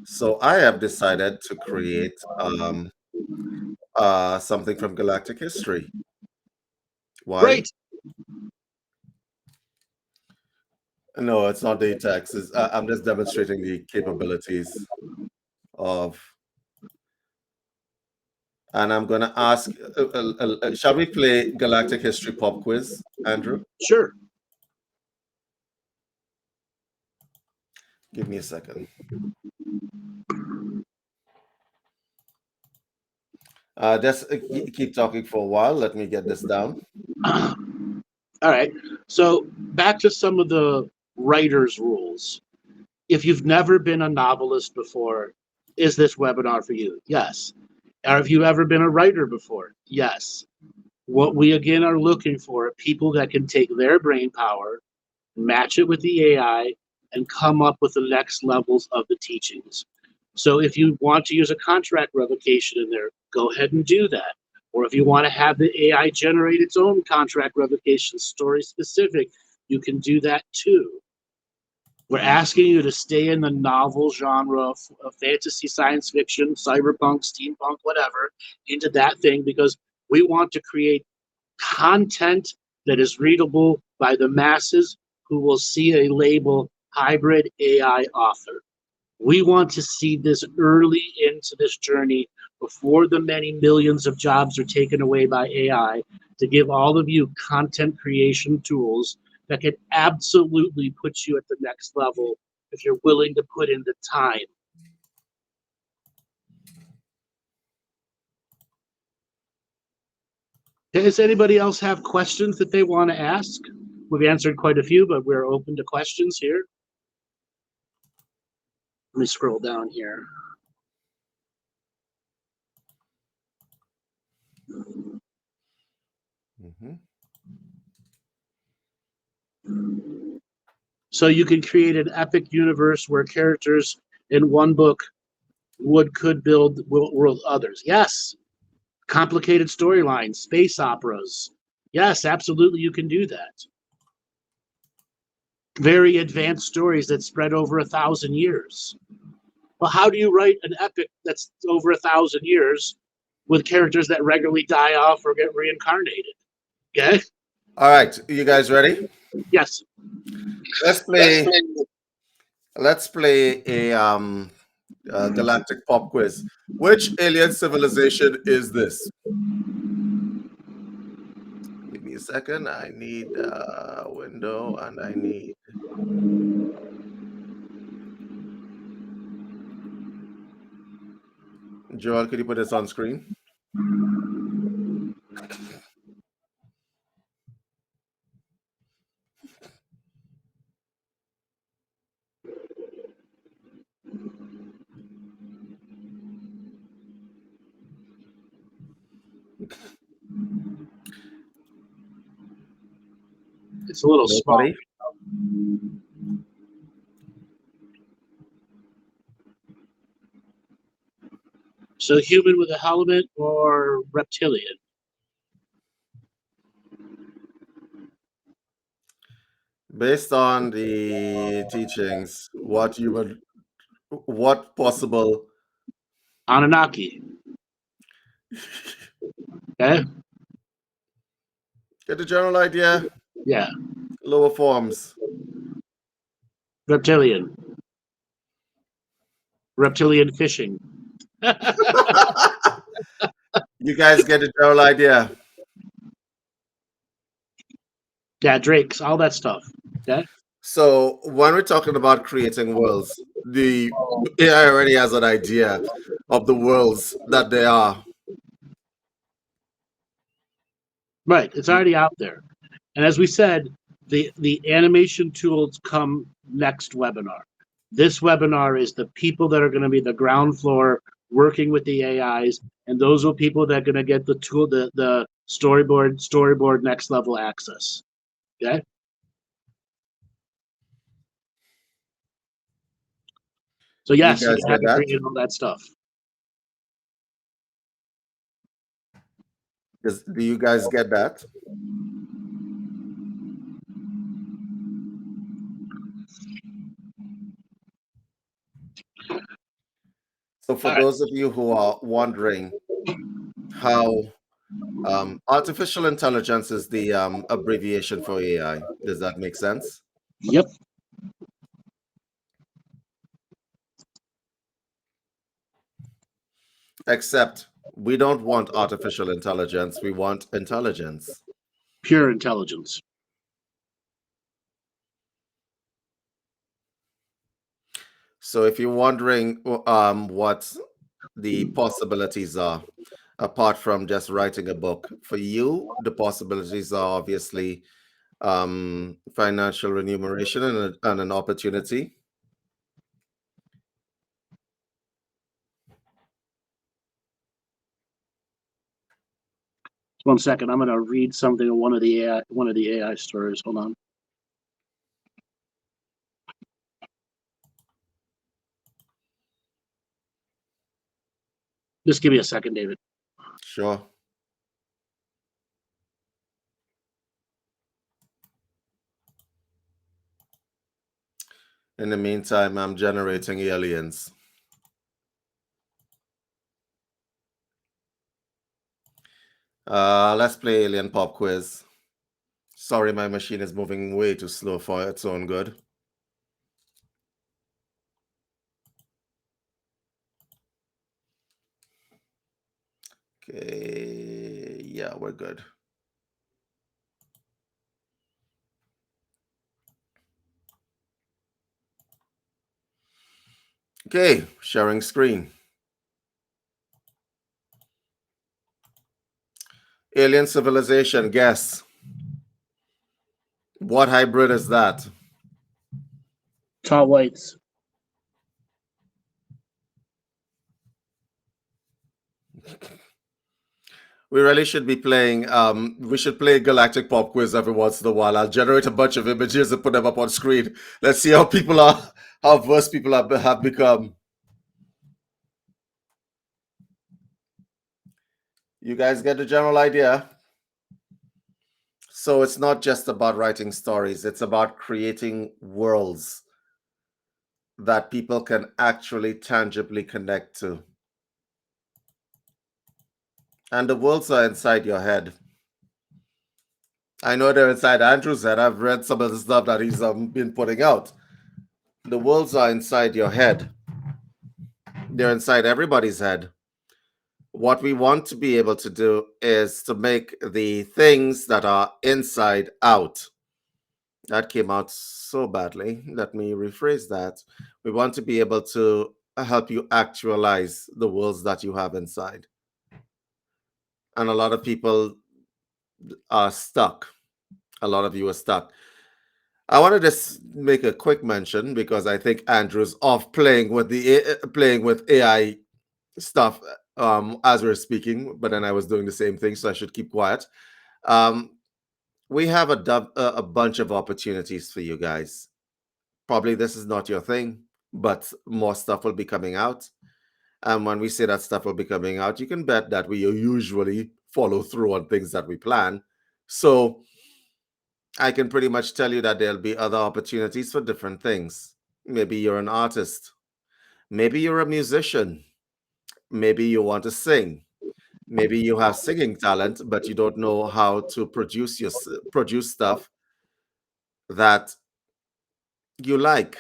Speaker 2: So I have decided to create something from Galactic history. Why?
Speaker 1: Great.
Speaker 2: No, it's not the text. I'm just demonstrating the capabilities of. And I'm going to ask, shall we play Galactic History Pop Quiz, Andrew?
Speaker 1: Sure.
Speaker 2: Give me a second. Just keep talking for a while. Let me get this down.
Speaker 1: All right. So back to some of the writer's rules. If you've never been a novelist before, is this webinar for you? Yes. Or have you ever been a writer before? Yes. What we again are looking for are people that can take their brain power, match it with the AI, and come up with the next levels of the teachings. So if you want to use a contract revocation in there, go ahead and do that. Or if you want to have the AI generate its own contract revocation story specific, you can do that too. We're asking you to stay in the novel genre of fantasy, science fiction, cyberpunk, steampunk, whatever, into that thing because we want to create content that is readable by the masses who will see a label hybrid AI author. We want to see this early into this journey before the many millions of jobs are taken away by AI to give all of you content creation tools that can absolutely put you at the next level if you're willing to put in the time. Does anybody else have questions that they want to ask? We've answered quite a few, but we're open to questions here. Let me scroll down here.
Speaker 2: Mm-hmm.
Speaker 1: So you can create an epic universe where characters in one book could build world others. Yes. Complicated storylines, space operas. Yes, absolutely, you can do that. Very advanced stories that spread over 1,000 years. Well, how do you write an epic that's over 1,000 years with characters that regularly die off or get reincarnated? Okay.
Speaker 2: All right, you guys ready?
Speaker 1: Yes.
Speaker 2: Let's play. Let's play a galactic pop quiz. Which alien civilization is this? Give me a second. I need a window and I need. Joel, could you put this on screen?
Speaker 1: It's a little small.
Speaker 2: Nobody?
Speaker 1: So human with a helmet or reptilian?
Speaker 2: Based on the teachings, what possible?
Speaker 1: Anunnaki. Okay.
Speaker 2: Get the general idea?
Speaker 1: Yeah.
Speaker 2: Lower forms.
Speaker 1: Reptilian. Reptilian fishing.
Speaker 2: You guys get the general idea?
Speaker 1: Yeah, drakes, all that stuff. Okay.
Speaker 2: So when we're talking about creating worlds, the AI already has an idea of the worlds that they are.
Speaker 1: Right. It's already out there. And as we said, the animation tools come next webinar. This webinar is the people that are going to be the ground floor working with the AIs, and those are people that are going to get the tool, the storyboard next level access. Okay. So yes, you can have to bring in all that stuff.
Speaker 2: Do you guys get that? So for those of you who are wondering how artificial intelligence is the abbreviation for AI, does that make sense?
Speaker 1: Yep.
Speaker 2: Except we don't want artificial intelligence, we want intelligence.
Speaker 1: Pure intelligence.
Speaker 2: So if you're wondering what the possibilities are, apart from just writing a book, for you, the possibilities are obviously financial remuneration and an opportunity.
Speaker 1: One second, I'm going to read something in one of the AI stories. Hold on. Just give me a second, David.
Speaker 2: Sure. In the meantime, I'm generating aliens. Let's play alien pop quiz. Sorry, my machine is moving way too slow for its own good. Okay, yeah, we're good. Okay, sharing screen. Alien civilization, guess. What hybrid is that?
Speaker 1: Tall whites.
Speaker 2: We really should be playing, we should play Galactic Pop Quiz every once in a while. I'll generate a bunch of images and put them up on screen. Let's see how versed people have become. You guys get the general idea? So it's not just about writing stories, it's about creating worlds that people can actually tangibly connect to. And the worlds are inside your head. I know they're inside Andrew's head. I've read some of the stuff that he's been putting out. The worlds are inside your head. They're inside everybody's head. What we want to be able to do is to make the things that are inside out. That came out so badly. Let me rephrase that. We want to be able to help you actualize the worlds that you have inside. And a lot of people are stuck. A lot of you are stuck. I want to just make a quick mention because I think Andrew's off playing with AI stuff as we're speaking, but then I was doing the same thing, so I should keep quiet. We have a bunch of opportunities for you guys. Probably this is not your thing, but more stuff will be coming out. And when we say that stuff will be coming out, you can bet that we usually follow through on things that we plan. So I can pretty much tell you that there'll be other opportunities for different things. Maybe you're an artist. Maybe you're a musician. Maybe you want to sing. Maybe you have singing talent, but you don't know how to produce stuff that you like,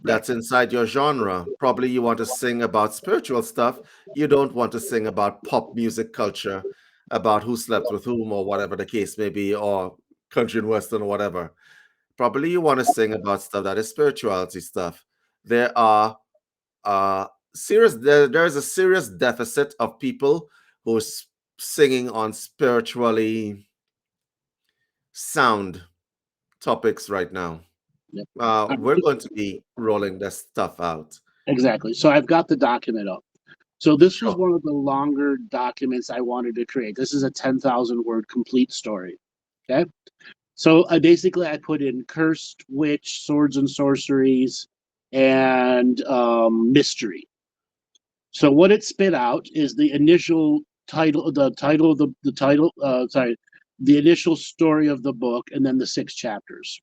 Speaker 2: that's inside your genre. Probably you want to sing about spiritual stuff. You don't want to sing about pop music culture, about who slept with whom or whatever the case may be, or country and western or whatever. Probably you want to sing about stuff that is spirituality stuff. There are there is a serious deficit of people who are singing on spiritually sound topics right now.
Speaker 1: Yep.
Speaker 2: We're going to be rolling this stuff out.
Speaker 1: Exactly. So I've got the document up. So this was
Speaker 2: Sure.
Speaker 1: one of the longer documents I wanted to create. This is a 10,000 word complete story. Okay. So I put in cursed, witch, swords and sorceries, and mystery. So what it spit out is the initial title, the initial story of the book, and then the 6 chapters.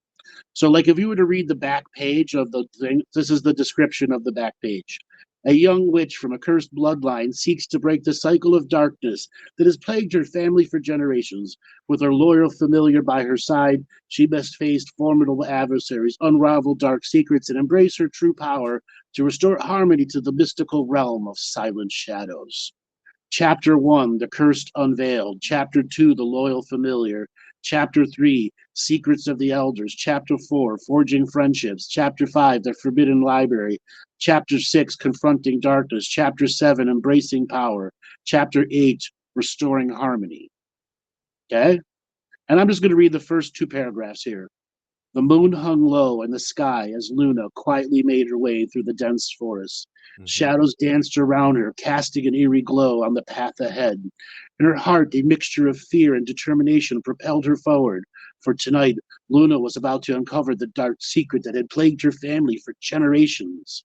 Speaker 1: So, like, if you were to read the back page of the thing, this is the description of the back page. A young witch from a cursed bloodline seeks to break the cycle of darkness that has plagued her family for generations. With her loyal familiar by her side, she must face formidable adversaries, unravel dark secrets, and embrace her true power to restore harmony to the mystical realm of silent shadows. Chapter 1, The Cursed Unveiled. Chapter 2, The Loyal Familiar. Chapter 3, Secrets of the Elders. Chapter 4, Forging Friendships. Chapter 5, The Forbidden Library. Chapter 6, Confronting Darkness. Chapter 7, Embracing Power. Chapter 8, Restoring Harmony. Okay? And I'm just going to read the first 2 paragraphs here. The moon hung low in the sky as Luna quietly made her way through the dense forest. Mm-hmm. Shadows danced around her, casting an eerie glow on the path ahead. In her heart, a mixture of fear and determination propelled her forward. For tonight, Luna was about to uncover the dark secret that had plagued her family for generations.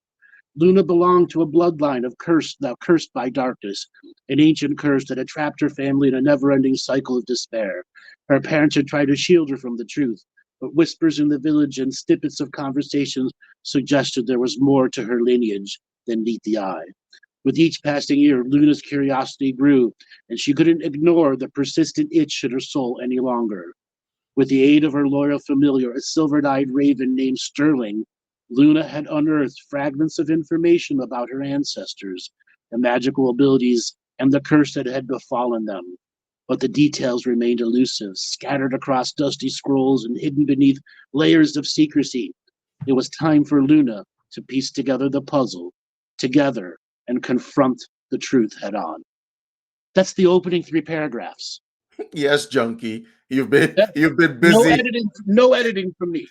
Speaker 1: Luna belonged to a bloodline of cursed by darkness, an ancient curse that had trapped her family in a never-ending cycle of despair. Her parents had tried to shield her from the truth, but whispers in the village and snippets of conversations suggested there was more to her lineage than meet the eye. With each passing year, Luna's curiosity grew, and she couldn't ignore the persistent itch in her soul any longer. With the aid of her loyal familiar, a silver-eyed raven named Sterling, Luna had unearthed fragments of information about her ancestors, their magical abilities, and the curse that had befallen them. But the details remained elusive, scattered across dusty scrolls and hidden beneath layers of secrecy. It was time for Luna to piece together the puzzle together and confront the truth head on. That's the opening 3 paragraphs.
Speaker 2: Yes, Junkie. You've been busy.
Speaker 1: No editing from me.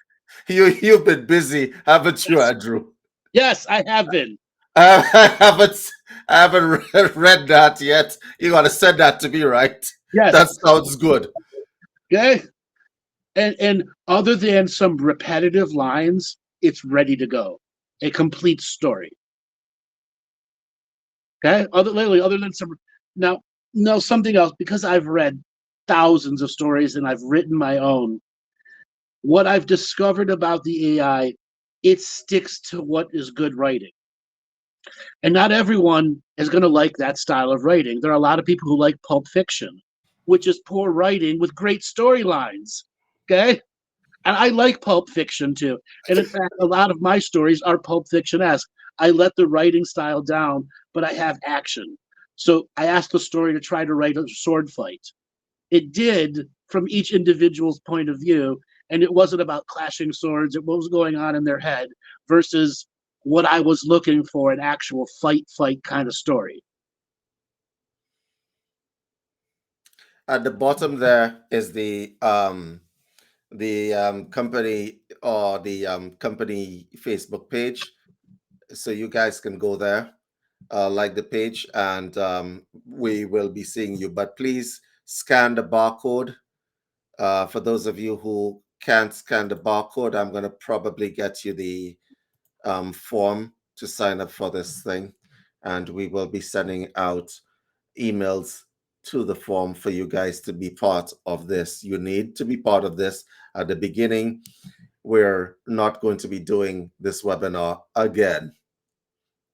Speaker 2: You've been busy, haven't you, Andrew?
Speaker 1: Yes, I have been.
Speaker 2: I haven't read that yet. You gotta send that to me, right?
Speaker 1: Yes.
Speaker 2: That sounds good.
Speaker 1: Okay. And other than some repetitive lines, it's ready to go. A complete story. Okay. Other than some. Now, No, something else, because I've read thousands of stories and I've written my own. What I've discovered about the AI, it sticks to what is good writing. And not everyone is going to like that style of writing. There are a lot of people who like pulp fiction, which is poor writing with great storylines. Okay? And I like pulp fiction too. And in fact, a lot of my stories are pulp fiction-esque. I let the writing style down, but I have action. So I asked the story to try to write a sword fight. It did from each individual's point of view, and it wasn't about clashing swords. It was going on in their head versus what I was looking for, an actual fight kind of story.
Speaker 2: At the bottom there is the company or the company Facebook page, so you guys can go there, like the page, and we will be seeing you. But please scan the barcode. For those of you who can't scan the barcode, I'm going to probably get you the form to sign up for this thing, and we will be sending out emails to the form for you guys to be part of this. You need to be part of this at the beginning. We're not going to be doing this webinar again.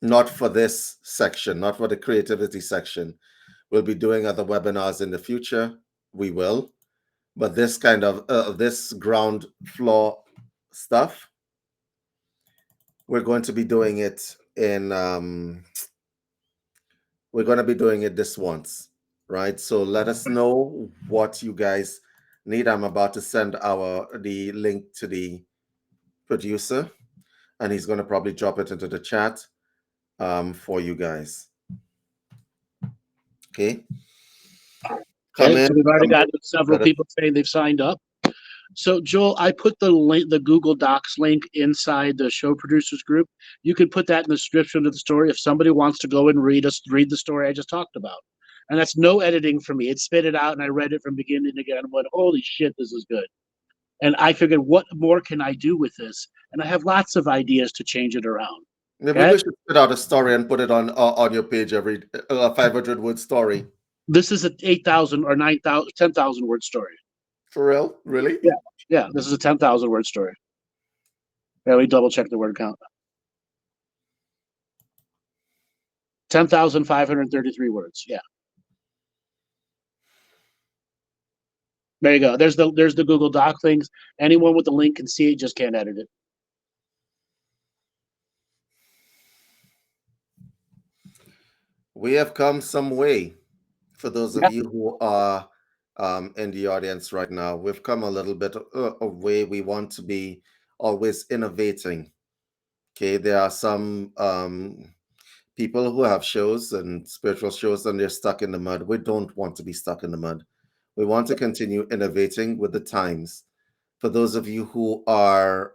Speaker 2: Not for this section, not for the creativity section. We'll be doing other webinars in the future. We will. But this kind of this ground floor stuff, we're going to be doing it in we're going to be doing it this once, right? So let us know what you guys need. I'm about to send the link to the producer, and he's going to probably drop it into the chat for you guys. Okay. Come
Speaker 1: Okay,
Speaker 2: in.
Speaker 1: so we've already
Speaker 2: Come
Speaker 1: got
Speaker 2: in.
Speaker 1: several people saying they've signed up. So Joel, I put the link, the Google Docs link inside the show producers group. You can put that in the description of the story if somebody wants to go and read the story I just talked about. And that's no editing for me. It spit it out and I read it from beginning to again and went, holy shit, this is good. And I figured, what more can I do with this? And I have lots of ideas to change it around.
Speaker 2: Maybe
Speaker 1: Okay?
Speaker 2: we should put out a story and put it on your page every 500 word story.
Speaker 1: This is an 8,000 or 9,000, 10,000 word story.
Speaker 2: For real? Really?
Speaker 1: Yeah. Yeah. This is a 10,000 word story. Yeah, we double check the word count. 10,533 words. Yeah. There you go. There's the Google Doc things. Anyone with the link can see it, just can't edit it.
Speaker 2: We have come some way. For those of you who are in the audience right now, we've come a little bit away. We want to be always innovating. Okay, there are some people who have shows and spiritual shows and they're stuck in the mud. We don't want to be stuck in the mud. We want to continue innovating with the times. For those of you who are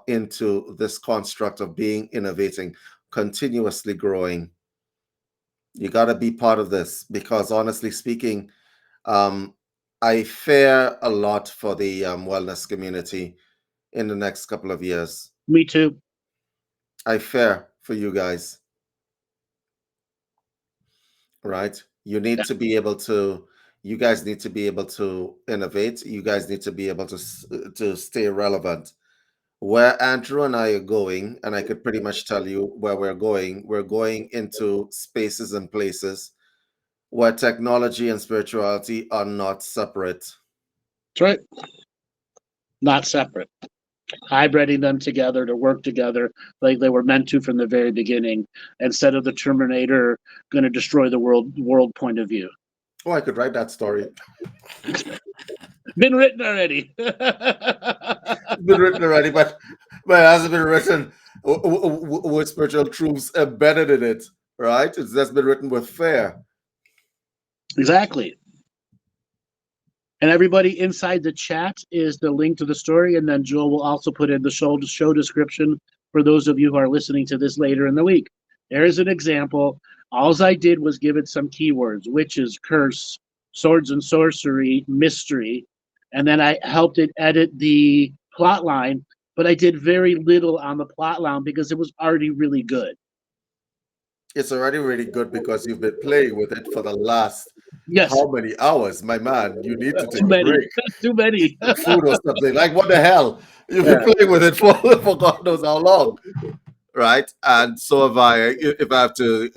Speaker 2: into this construct of being innovating, continuously growing, you got to be part of this, because honestly speaking, I fear a lot for the wellness community in the next couple of years.
Speaker 1: Me too.
Speaker 2: I fear for you guys, right? You guys need to be able to innovate. You guys need to be able to stay relevant. Where Andrew and I are going, and I could pretty much tell you where we're going into spaces and places where technology and spirituality are not separate.
Speaker 1: That's right. Not separate. Hybriding them together to work together like they were meant to from the very beginning, instead of the Terminator going to destroy the world point of view.
Speaker 2: Oh, I could write that story.
Speaker 1: Been written already.
Speaker 2: It's been written already, but it hasn't been written with spiritual truths embedded in it, right? It's just been written with fear.
Speaker 1: Exactly. And everybody inside the chat is the link to the story, and then Joel will also put in the show description for those of you who are listening to this later in the week. There's an example. All I did was give it some keywords: witches, curse, swords and sorcery, mystery, and then I helped it edit the plot line, but I did very little on the plot line because it was already really good.
Speaker 2: It's already really good because you've been playing with it for the last
Speaker 1: Yes,
Speaker 2: how many hours? My man, you need to take
Speaker 1: too
Speaker 2: a
Speaker 1: many,
Speaker 2: break,
Speaker 1: too many.
Speaker 2: food or something. Like, what the hell? You've been
Speaker 1: Yeah,
Speaker 2: playing with it for, for God knows how long, right? And so have I, if I have to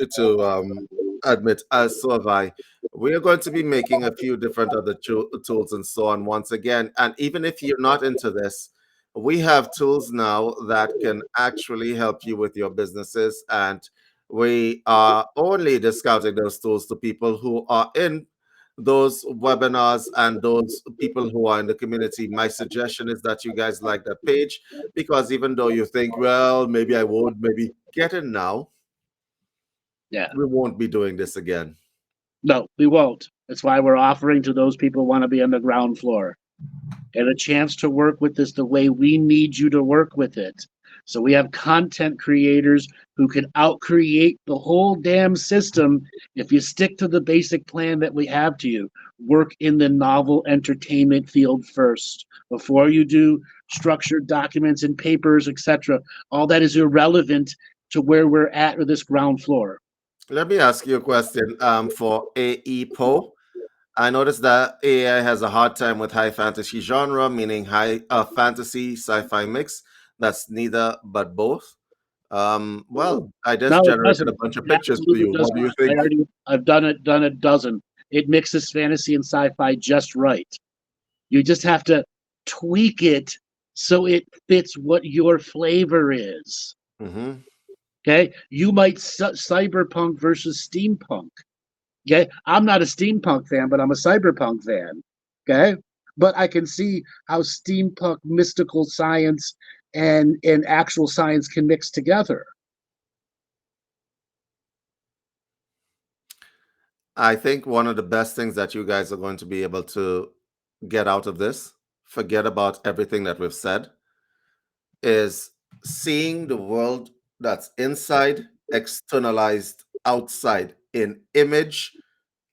Speaker 2: admit, as so have I. We are going to be making a few different other tools and so on once again. And even if you're not into this, we have tools now that can actually help you with your businesses. And we are only discounting those tools to people who are in those webinars and those people who are in the community. My suggestion is that you guys like that page, because even though you think, well, maybe I won't, maybe get in now,
Speaker 1: yeah.
Speaker 2: we won't be doing this again.
Speaker 1: No, we won't. That's why we're offering to those people who want to be on the ground floor and a chance to work with this the way we need you to work with it. So we have content creators who can outcreate the whole damn system if you stick to the basic plan that we have to you. Work in the novel entertainment field first before you do structured documents and papers, etc. All that is irrelevant to where we're at with this ground floor.
Speaker 2: Let me ask you a question for AEPO. I noticed that AI has a hard time with high fantasy genre, meaning high fantasy sci-fi mix. That's neither but both. Well, I just
Speaker 1: No, it
Speaker 2: generated a
Speaker 1: doesn't.
Speaker 2: bunch of
Speaker 1: It
Speaker 2: pictures for
Speaker 1: absolutely
Speaker 2: you.
Speaker 1: does
Speaker 2: What do you
Speaker 1: not.
Speaker 2: think?
Speaker 1: I've done a dozen. It mixes fantasy and sci-fi just right. You just have to tweak it so it fits what your flavor is.
Speaker 2: Hmm.
Speaker 1: Okay, you might cyberpunk versus steampunk. Okay, I'm not a steampunk fan, but I'm a cyberpunk fan. Okay, but I can see how steampunk mystical science and actual science can mix together.
Speaker 2: I think one of the best things that you guys are going to be able to get out of this, forget about everything that we've said, is seeing the world that's inside externalized outside in image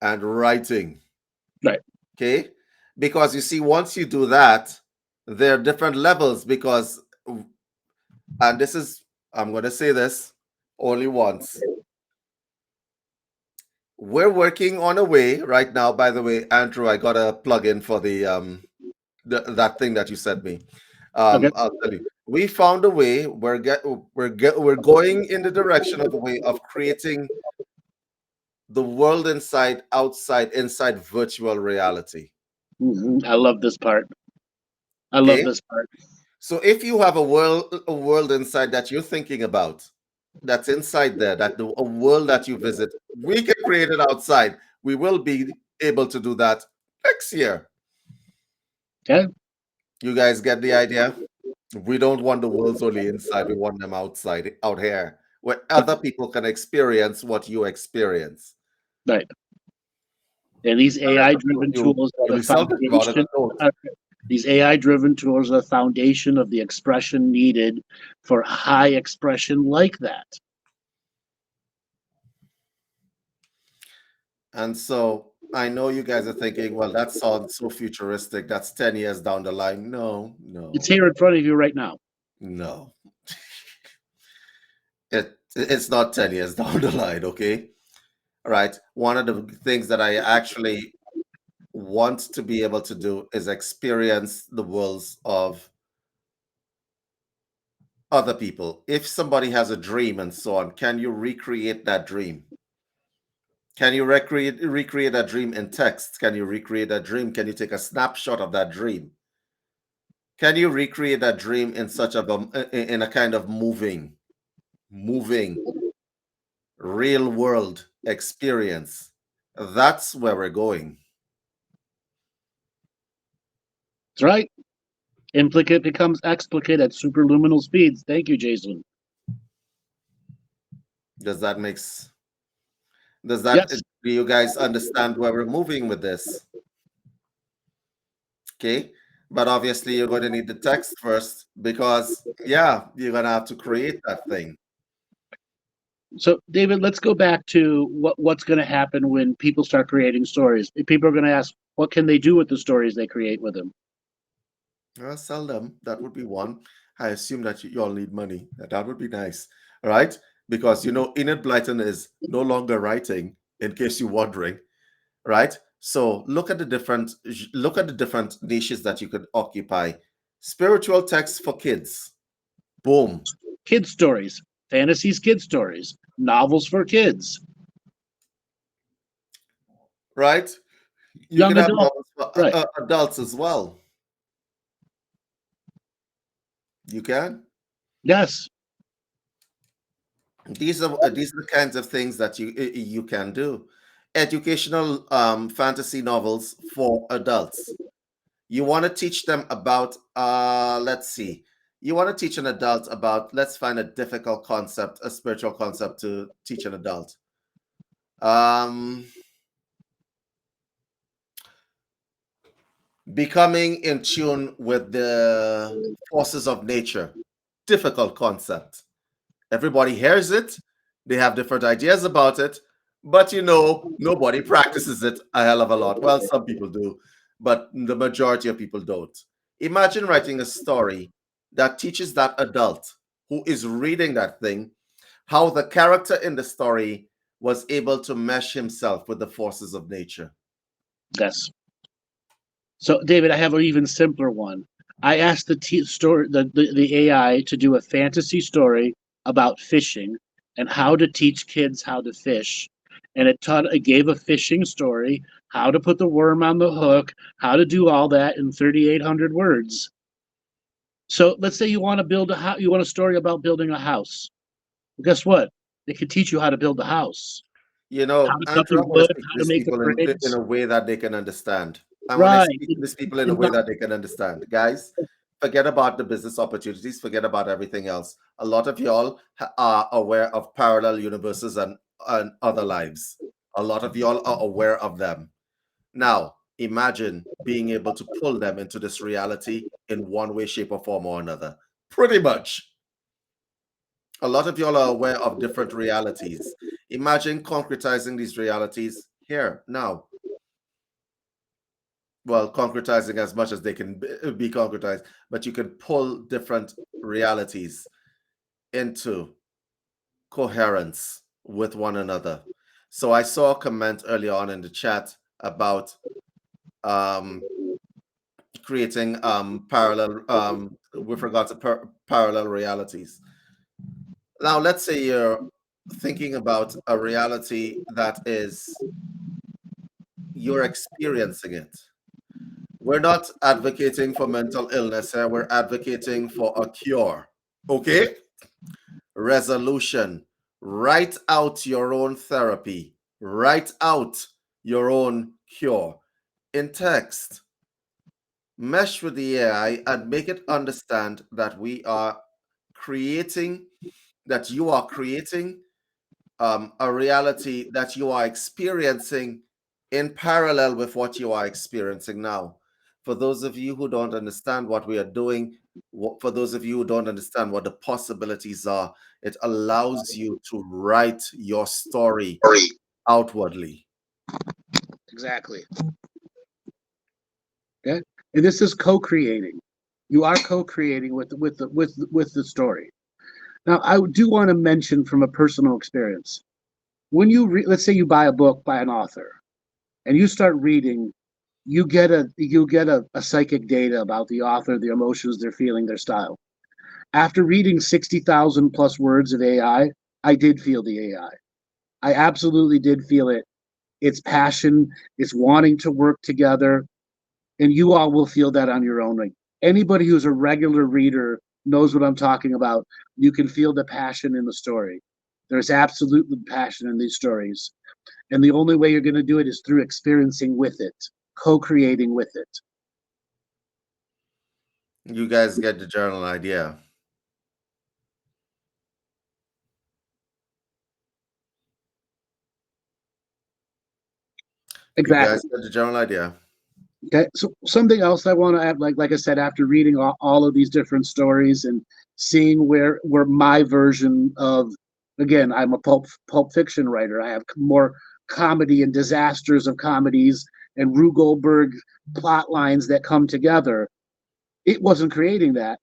Speaker 2: and writing.
Speaker 1: Right.
Speaker 2: Okay. Because you see, once you do that, there are different levels. Because, and this is, I'm going to say this only once. We're working on a way right now. By the way, Andrew, I got a plug in for that thing that you sent me.
Speaker 1: Okay.
Speaker 2: I'll tell you. We found a way. We're going in the direction of a way of creating the world inside, outside, inside virtual reality.
Speaker 1: I love this part. I love
Speaker 2: Okay.
Speaker 1: this part.
Speaker 2: So if you have a world inside that you're thinking about, that's inside there, a world that you visit, we can create it outside. We will be able to do that next year.
Speaker 1: Okay.
Speaker 2: You guys get the idea? We don't want the worlds only inside. We want them outside, out here, where other people can experience what you experience.
Speaker 1: Right. And these
Speaker 2: Unless,
Speaker 1: AI
Speaker 2: of course,
Speaker 1: driven
Speaker 2: you
Speaker 1: tools
Speaker 2: want
Speaker 1: are
Speaker 2: to
Speaker 1: the
Speaker 2: be selfish about it and
Speaker 1: foundation.
Speaker 2: don't.
Speaker 1: uh, These AI driven tools are the foundation of the expression needed for high expression like that.
Speaker 2: And so I know you guys are thinking, well, that sounds so futuristic. That's 10 years down the line. No,
Speaker 1: It's
Speaker 2: no,
Speaker 1: here in front of you right now.
Speaker 2: no. It's not 10 years down the line, okay? All right. One of the things that I actually want to be able to do is experience the worlds of other people. If somebody has a dream and so on, can you recreate that dream? Can you recreate that dream in text? Can you recreate that dream? Can you take a snapshot of that dream? Can you recreate that dream in such of in a kind of moving real world experience? That's where we're going.
Speaker 1: That's right. Implicate becomes explicate at superluminal speeds. Thank you, Jason.
Speaker 2: Does that makes does that
Speaker 1: Yes.
Speaker 2: do you guys understand where we're moving with this? Okay. But obviously you're going to need the text first because yeah, you're gonna have to create that thing.
Speaker 1: So, David, let's go back to what's going to happen when people start creating stories. People are going to ask, what can they do with the stories they create with them?
Speaker 2: Sell them. That would be one. I assume that you all need money. That would be nice. All right. because Enid Blyton is no longer writing, in case you're wondering, right? So look at the different niches that you could occupy. Spiritual texts for kids. Boom.
Speaker 1: Kid stories, fantasies, kid stories, novels for kids,
Speaker 2: Right? You
Speaker 1: young
Speaker 2: can have
Speaker 1: adult.
Speaker 2: novels for
Speaker 1: Right.
Speaker 2: adults as well. You can.
Speaker 1: Yes.
Speaker 2: These are the kinds of things that you can do. Educational fantasy novels for adults. You want to teach them about let's see. You want to teach an adult about, let's find a difficult concept, a spiritual concept to teach an adult. Becoming in tune with the forces of nature. Difficult concept. Everybody hears it, they have different ideas about it, but nobody practices it a hell of a lot. Well, some people do, but the majority of people don't. Imagine writing a story that teaches that adult who is reading that thing how the character in the story was able to mesh himself with the forces of nature.
Speaker 1: Yes. So, David, I have an even simpler one. I asked the AI to do a fantasy story about fishing and how to teach kids how to fish. And it gave a fishing story, how to put the worm on the hook, how to do all that in 3,800 words. So let's say you want to build you want a story about building a house. Well, guess what? They can teach you how to build a house, how to cut
Speaker 2: Andrew,
Speaker 1: the
Speaker 2: I'm going to
Speaker 1: wood,
Speaker 2: speak to
Speaker 1: how to
Speaker 2: these
Speaker 1: make the
Speaker 2: people in
Speaker 1: frames.
Speaker 2: a way that they can understand. I'm going to
Speaker 1: Right.
Speaker 2: speak to these people in a
Speaker 1: And
Speaker 2: way that they can understand. Guys, forget about the business opportunities, forget about everything else. A lot of y'all are aware of parallel universes and other lives. A lot of y'all are aware of them. Now, imagine being able to pull them into this reality in one way, shape, or form or another. Pretty much. A lot of y'all are aware of different realities. Imagine concretizing these realities here, now. Well, concretizing as much as they can be concretized, but you can pull different realities into coherence with one another. So I saw a comment earlier on in the chat about um, creating parallel with regard to parallel realities. Now, let's say you're thinking about a reality that is you're experiencing it. We're not advocating for mental illness here. We're advocating for a cure. Okay? Resolution. Write out your own therapy. Write out your own cure in text. Mesh with the AI and make it understand that we are creating, that you are creating a reality that you are experiencing in parallel with what you are experiencing now. For those of you who don't understand what we are doing, for those of you who don't understand what the possibilities are, it allows you to write your story outwardly.
Speaker 1: exactly. Okay. And this is co-creating. You are co-creating with the story. Now, I do want to mention from a personal experience. When let's say you buy a book by an author, and you start reading, you get a psychic data about the author, their emotions, their feeling, their style. After reading 60,000 plus words of AI, I did feel the AI. I absolutely did feel it. It's passion, it's wanting to work together, and you all will feel that on your own. Like anybody who's a regular reader knows what I'm talking about. You can feel the passion in the story. There's absolute passion in these stories. And the only way you're going to do it is through experiencing with it, co-creating with it.
Speaker 2: You guys get the general idea. You
Speaker 1: Exactly.
Speaker 2: guys get the general idea.
Speaker 1: Okay. So something else I want to add, like I said, after reading all of these different stories and seeing where my version of, again, I'm a pulp fiction writer. I have more comedy and disasters of comedies and Rue Goldberg plot lines that come together. It wasn't creating that,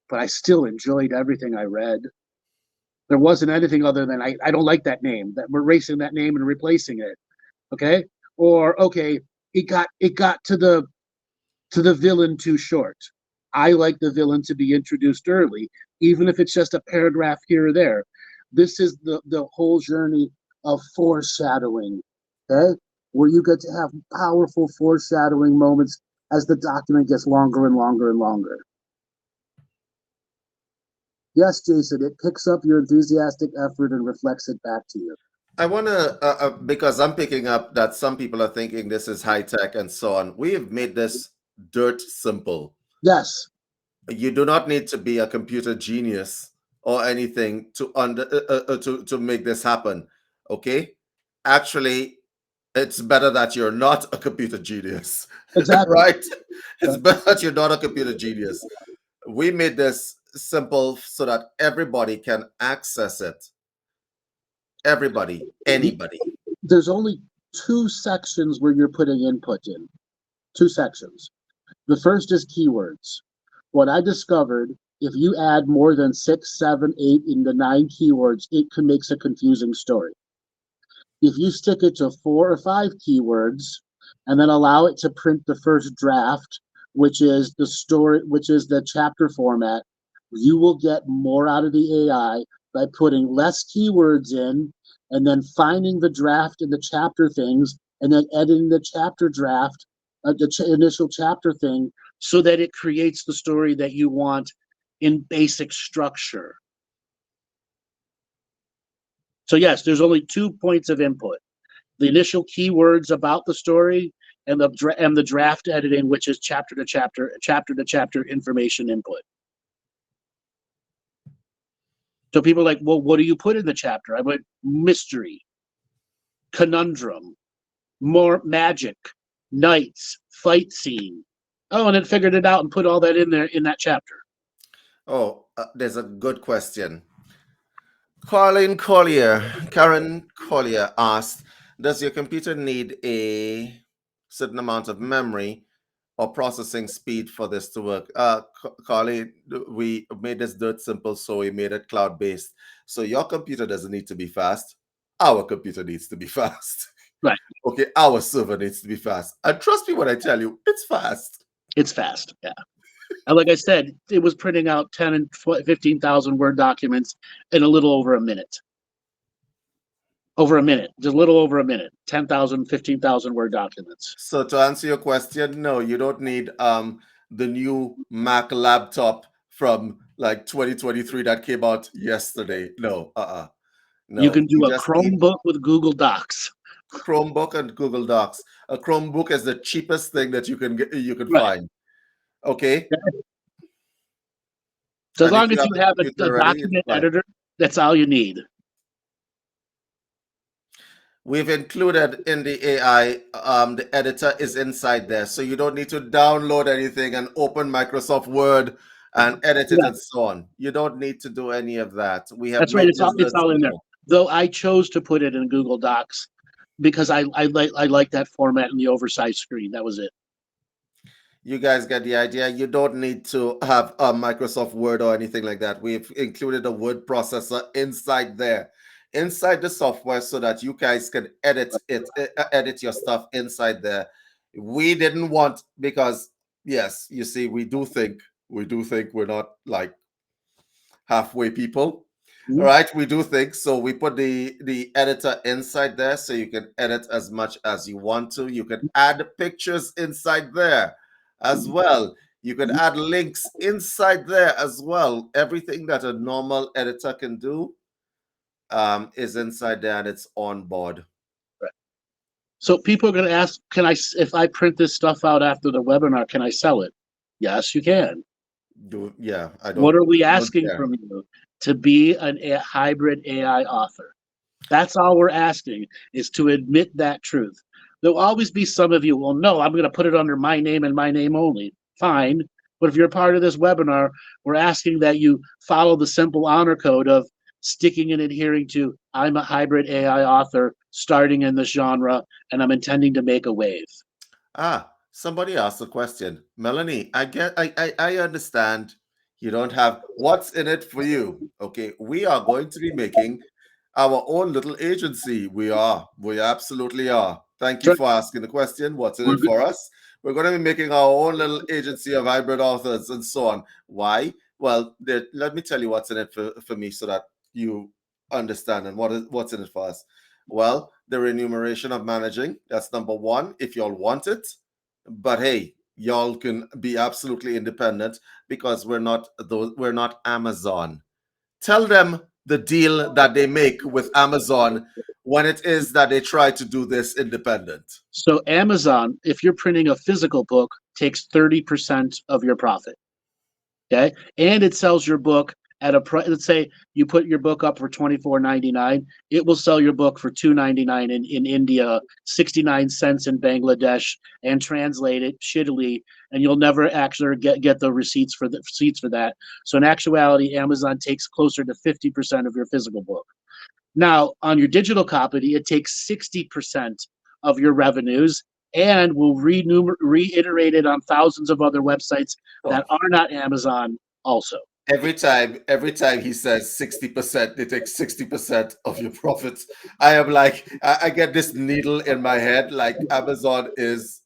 Speaker 1: but I still enjoyed everything I read. There wasn't anything other than I don't like that name. That we're erasing that name and replacing it. Okay, or okay, it got to the villain too short. I like the villain to be introduced early, even if it's just a paragraph here or there. This is the whole journey of foreshadowing, okay? Where you get to have powerful foreshadowing moments as the document gets longer and longer and longer. Yes, Jason, it picks up your enthusiastic effort and reflects it back to you.
Speaker 2: I want to, because I'm picking up that some people are thinking this is high tech and so on. We have made this dirt simple.
Speaker 1: Yes.
Speaker 2: You do not need to be a computer genius or anything to make this happen. Okay, actually, it's better that you're not a computer genius.
Speaker 1: Exactly.
Speaker 2: Right? It's better that you're not a computer genius. We made this simple so that everybody can access it. Everybody, anybody.
Speaker 1: There's only 2 sections where you're putting input in. 2 sections. The first is keywords. What I discovered, if you add more than 6, 7, 8 into 9 keywords, it makes a confusing story. If you stick it to 4 or 5 keywords and then allow it to print the first draft, which is the story, which is the chapter format, you will get more out of the AI by putting less keywords in and then finding the draft and the chapter things and then editing the chapter draft, initial chapter thing, so that it creates the story that you want in basic structure. So yes, there's only 2 points of input: the initial keywords about the story and the draft editing, which is chapter to chapter information input. So people are like, well, what do you put in the chapter? I went mystery, conundrum, more magic, knights, fight scene. Oh, and it figured it out and put all that in there in that chapter.
Speaker 2: Oh, there's a good question. Karen Collier asked, does your computer need a certain amount of memory or processing speed for this to work? Carly, we made this dirt simple, so we made it cloud-based. So your computer doesn't need to be fast. Our computer needs to be fast.
Speaker 1: Right.
Speaker 2: Okay, our server needs to be fast. And trust me when I tell you, it's fast.
Speaker 1: It's fast, yeah. And like I said, it was printing out 10 and 15,000 Word documents in a little over a minute. Over a minute, just a little over a minute, 10,000, 15,000 Word documents.
Speaker 2: So to answer your question, no, you don't need the new Mac laptop from like 2023 that came out yesterday. No, no.
Speaker 1: You can do a Chromebook with Google Docs.
Speaker 2: Chromebook and Google Docs. A Chromebook is the cheapest thing that you can get,
Speaker 1: Right.
Speaker 2: find. Okay.
Speaker 1: So as long as you have a document editor, that's all you need.
Speaker 2: We've included in the AI, the editor is inside there. So you don't need to download anything and open Microsoft Word and edit it and so on. You don't need to do any of that. We have.
Speaker 1: That's right. It's all in there. Though I chose to put it in Google Docs because I like that format and the oversized screen. That was it.
Speaker 2: You guys get the idea. You don't need to have a Microsoft Word or anything like that. We've included a word processor inside there, inside the software, so that you guys can edit it, edit your stuff inside there. We didn't want, because yes, you see, we do think we're not like halfway people. All right, we do think so. We put the editor inside there so you can edit as much as you want to. You can add pictures inside there as well. You can add links inside there as well. Everything that a normal editor can do is inside there, and it's on board.
Speaker 1: Right. So people are going to ask, if I print this stuff out after the webinar, can I sell it? Yes, you can.
Speaker 2: Yeah, I don't.
Speaker 1: What are we asking from you? To be a hybrid AI author. That's all we're asking, is to admit that truth. There'll always be some of you, well, no, I'm going to put it under my name and my name only. Fine. But if you're part of this webinar, we're asking that you follow the simple honor code of sticking and adhering to, I'm a hybrid AI author starting in this genre, and I'm intending to make a wave.
Speaker 2: Somebody asked a question. Melanie, I understand You don't have what's in it for you. Okay, we are going to be making our own little agency. We absolutely are. Thank you
Speaker 1: That's right.
Speaker 2: for asking the question. What's in
Speaker 1: We're
Speaker 2: it
Speaker 1: good.
Speaker 2: for us? We're going to be making our own little agency of hybrid authors and so on. Why? Well, let me tell you what's in it for me so that you understand and what's in it for us. Well, the remuneration of managing, that's number one, if y'all want it. But hey, y'all can be absolutely independent because we're not Amazon. Tell them the deal that they make with Amazon when it is that they try to do this independent.
Speaker 1: So Amazon, if you're printing a physical book, takes 30% of your profit. Okay. And it sells your book at a price. Let's say you put your book up for $24.99. It will sell your book for $2.99 in India, 69 cents in Bangladesh, and translate it shittily. And you'll never actually get the receipts for that. So in actuality, Amazon takes closer to 50% of your physical book. Now, on your digital copy, it takes 60% of your revenues and will reiterate it on thousands of other websites that
Speaker 2: Oh,
Speaker 1: are not Amazon also.
Speaker 2: every time he says 60%, they take 60% of your profits. I am like, I get this needle in my head, like Amazon is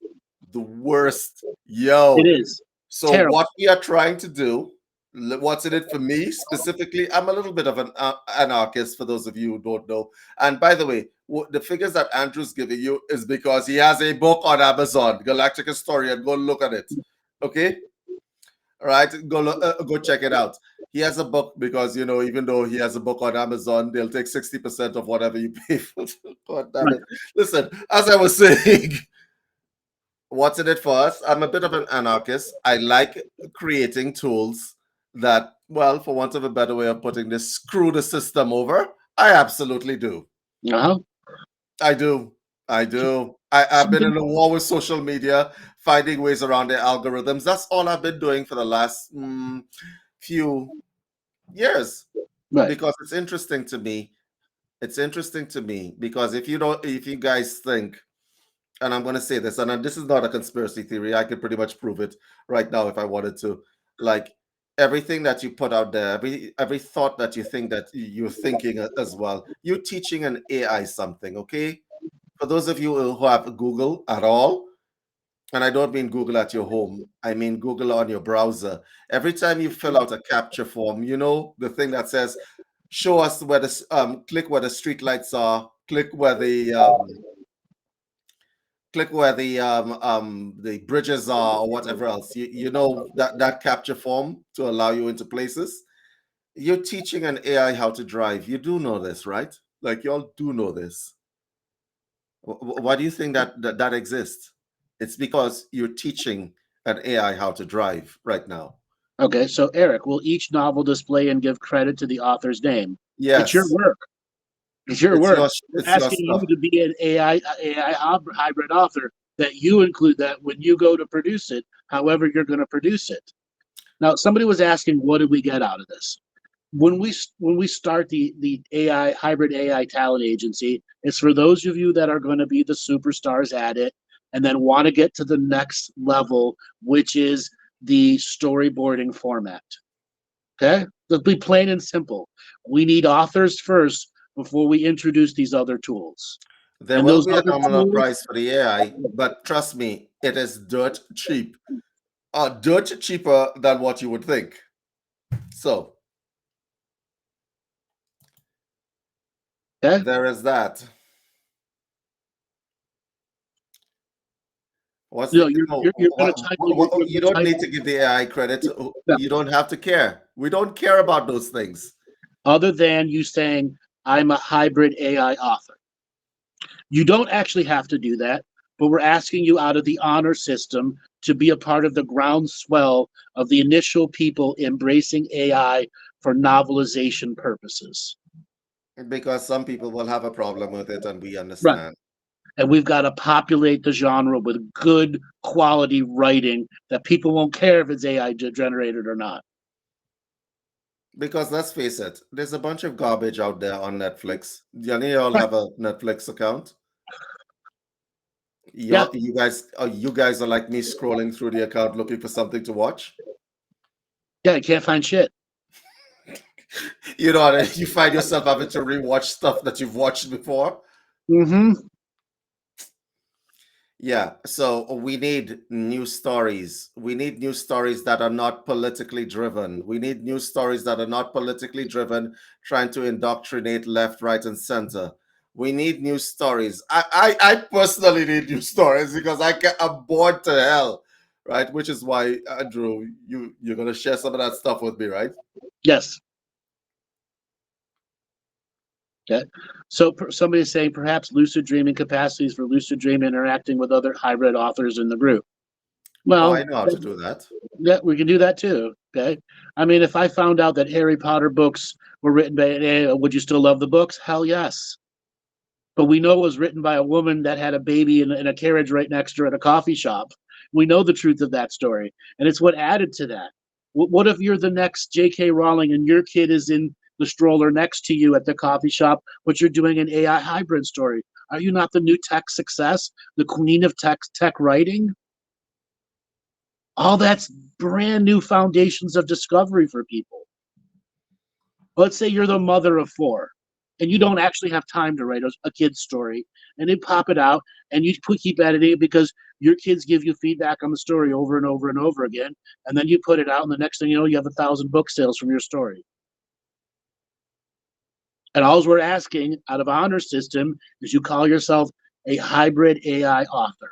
Speaker 2: the worst.
Speaker 1: It
Speaker 2: Yo.
Speaker 1: is
Speaker 2: So
Speaker 1: terrible.
Speaker 2: what we are trying to do, what's in it for me specifically? I'm a little bit of an anarchist for those of you who don't know. And by the way, the figures that Andrew's giving you is because he has a book on Amazon, Galactic Historian. Go look at it. Okay, all right, go check it out. He has a book because even though he has a book on Amazon, they'll take 60% of whatever you pay for. God damn
Speaker 1: Right.
Speaker 2: it! Listen, as I was saying. What's in it for us? I'm a bit of an anarchist. I like creating tools that, well, for want of a better way of putting this, screw the system over. I absolutely do.
Speaker 1: Uh-huh.
Speaker 2: I do. I do. I've been in a war with social media, finding ways around their algorithms. That's all I've been doing for the last few years
Speaker 1: Right.
Speaker 2: because it's interesting to me. It's interesting to me because if you guys think, and I'm going to say this, and this is not a conspiracy theory. I could pretty much prove it right now if I wanted to. Like everything that you put out there, every thought that you think that you're thinking as well, you're teaching an AI something. Okay, for those of you who have Google at all, and I don't mean Google at your home, I mean Google on your browser. Every time you fill out a capture form, the thing that says, "Show us where click where the street lights are, click where the bridges are or whatever else. You know that capture form to allow you into places. You're teaching an AI how to drive. You do know this, right? Like y'all do know this. Why do you think that exists? It's because you're teaching an AI how to drive right now.
Speaker 1: Okay. So, Eric, will each novel display and give credit to the author's name? It's your
Speaker 2: Yes,
Speaker 1: work. It's your
Speaker 2: it's
Speaker 1: work.
Speaker 2: your
Speaker 1: We're
Speaker 2: it's your
Speaker 1: asking you
Speaker 2: stuff.
Speaker 1: to be an AI hybrid author that you include that when you go to produce it, however you're going to produce it. Now, somebody was asking, what did we get out of this? When we start the AI hybrid AI talent agency, it's for those of you that are going to be the superstars at it, and then want to get to the next level, which is the storyboarding format. Okay, let's be plain and simple. We need authors first before we introduce these other tools,
Speaker 2: There
Speaker 1: and
Speaker 2: will
Speaker 1: those
Speaker 2: be a
Speaker 1: other
Speaker 2: nominal
Speaker 1: tools.
Speaker 2: price for the AI, but trust me, it is dirt cheap. Dirt cheaper than what you would think. So
Speaker 1: Okay,
Speaker 2: there is that. What's
Speaker 1: you know,
Speaker 2: the no?
Speaker 1: you're going to type. You're
Speaker 2: You
Speaker 1: going to
Speaker 2: don't
Speaker 1: type.
Speaker 2: need to give the AI credit.
Speaker 1: No,
Speaker 2: You don't have to care. We don't care about those things
Speaker 1: other than you saying I'm a hybrid AI author. You don't actually have to do that, but we're asking you out of the honor system to be a part of the groundswell of the initial people embracing AI for novelization purposes.
Speaker 2: because some people will have a problem with it, and we
Speaker 1: Right.
Speaker 2: understand.
Speaker 1: And we've got to populate the genre with good quality writing that people won't care if it's AI generated or not.
Speaker 2: Because let's face it, there's a bunch of garbage out there on Netflix. Do any of y'all
Speaker 1: Right.
Speaker 2: have a Netflix account?
Speaker 1: Yeah.
Speaker 2: You guys are like me scrolling through the account looking for something to watch.
Speaker 1: Yeah, I can't find shit.
Speaker 2: You know, you find yourself having to rewatch stuff that you've watched before.
Speaker 1: Mm-hmm.
Speaker 2: Yeah, so we need new stories. We need new stories that are not politically driven. We need new stories that are not politically driven, trying to indoctrinate left, right, and center. We need new stories. I personally need new stories because I'm bored to hell, right? Which is why, Andrew, you're gonna share some of that stuff with me, right?
Speaker 1: Yes. Okay. So somebody's saying perhaps lucid dreaming capacities for lucid dream interacting with other hybrid authors in the group.
Speaker 2: Oh,
Speaker 1: Well,
Speaker 2: I know how to do that.
Speaker 1: yeah, we can do that too. Okay. I mean, if I found out that Harry Potter books were written by an AI, would you still love the books? Hell yes. But we know it was written by a woman that had a baby in a carriage right next to her at a coffee shop. We know the truth of that story, and it's what added to that. What if you're the next J.K. Rowling and your kid is in the stroller next to you at the coffee shop, but you're doing an AI hybrid story? Are you not the new tech success, the queen of tech writing? All that's brand new foundations of discovery for people. Let's say you're the mother of four and you don't actually have time to write a kid's story and then pop it out and you keep editing it because your kids give you feedback on the story over and over and over again, and then you put it out and the next thing you know you have 1,000 book sales from your story. And all we're asking out of honor system is you call yourself a hybrid AI author.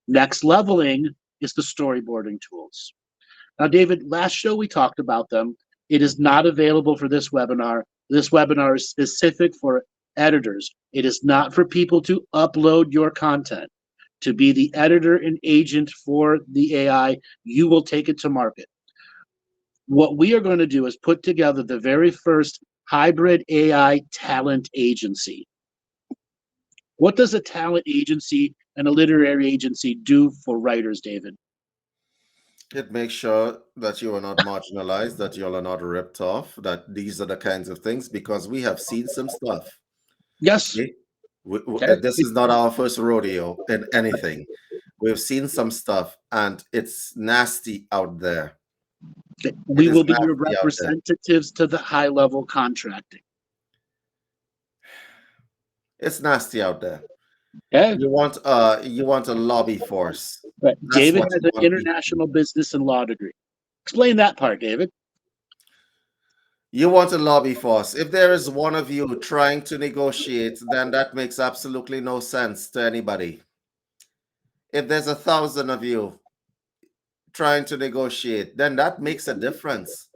Speaker 1: Next leveling is the storyboarding tools. Now, David, last show we talked about them. It is not available for this webinar. This webinar is specific for editors. It is not for people to upload your content. To be the editor and agent for the AI, you will take it to market. What we are going to do is put together the very first hybrid AI talent agency. What does a talent agency and a literary agency do for writers, David?
Speaker 2: It makes sure that you are not marginalized, that you are not ripped off, that these are the kinds of things, because we have seen some stuff.
Speaker 1: Yes.
Speaker 2: Okay?
Speaker 1: Okay.
Speaker 2: This is not our first rodeo in anything. We've seen some stuff, and it's nasty out there. It
Speaker 1: We
Speaker 2: is
Speaker 1: will be your
Speaker 2: nasty out there.
Speaker 1: representatives to the high level contracting.
Speaker 2: It's nasty out there.
Speaker 1: Okay.
Speaker 2: You want a lobby force.
Speaker 1: Right.
Speaker 2: That's
Speaker 1: David
Speaker 2: what
Speaker 1: has
Speaker 2: you
Speaker 1: an
Speaker 2: want people to
Speaker 1: international
Speaker 2: do.
Speaker 1: business and law degree. Explain that part, David.
Speaker 2: You want a lobby force. If there is one of you trying to negotiate, then that makes absolutely no sense to anybody. If there's 1,000 of you trying to negotiate, then that makes a difference.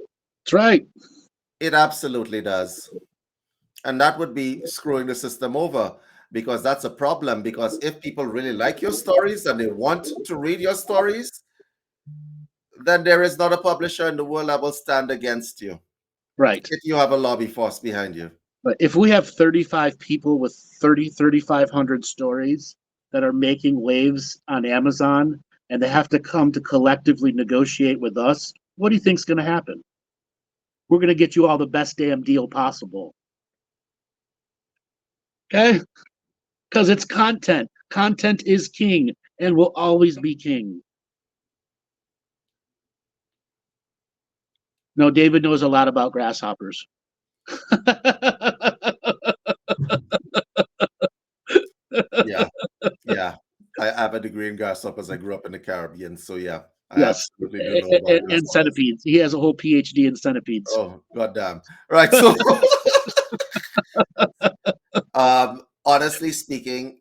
Speaker 1: That's right.
Speaker 2: It absolutely does. And that would be screwing the system over, because that's a problem. Because if people really like your stories and they want to read your stories, then there is not a publisher in the world that will stand against you
Speaker 1: Right.
Speaker 2: if you have a lobby force behind you.
Speaker 1: But if we have 35 people with 3,500 stories that are making waves on Amazon and they have to come to collectively negotiate with us, what do you think's going to happen? We're going to get you all the best damn deal possible. Okay? Because it's content. Content is king and will always be king. No, David knows a lot about grasshoppers.
Speaker 2: Yeah, yeah. I have a degree in grasshoppers. I grew up in the Caribbean, so yeah, I
Speaker 1: Yes,
Speaker 2: absolutely do know about
Speaker 1: and
Speaker 2: grasshoppers.
Speaker 1: centipedes. He has a whole PhD in centipedes.
Speaker 2: Oh, goddamn. Right. So, honestly speaking,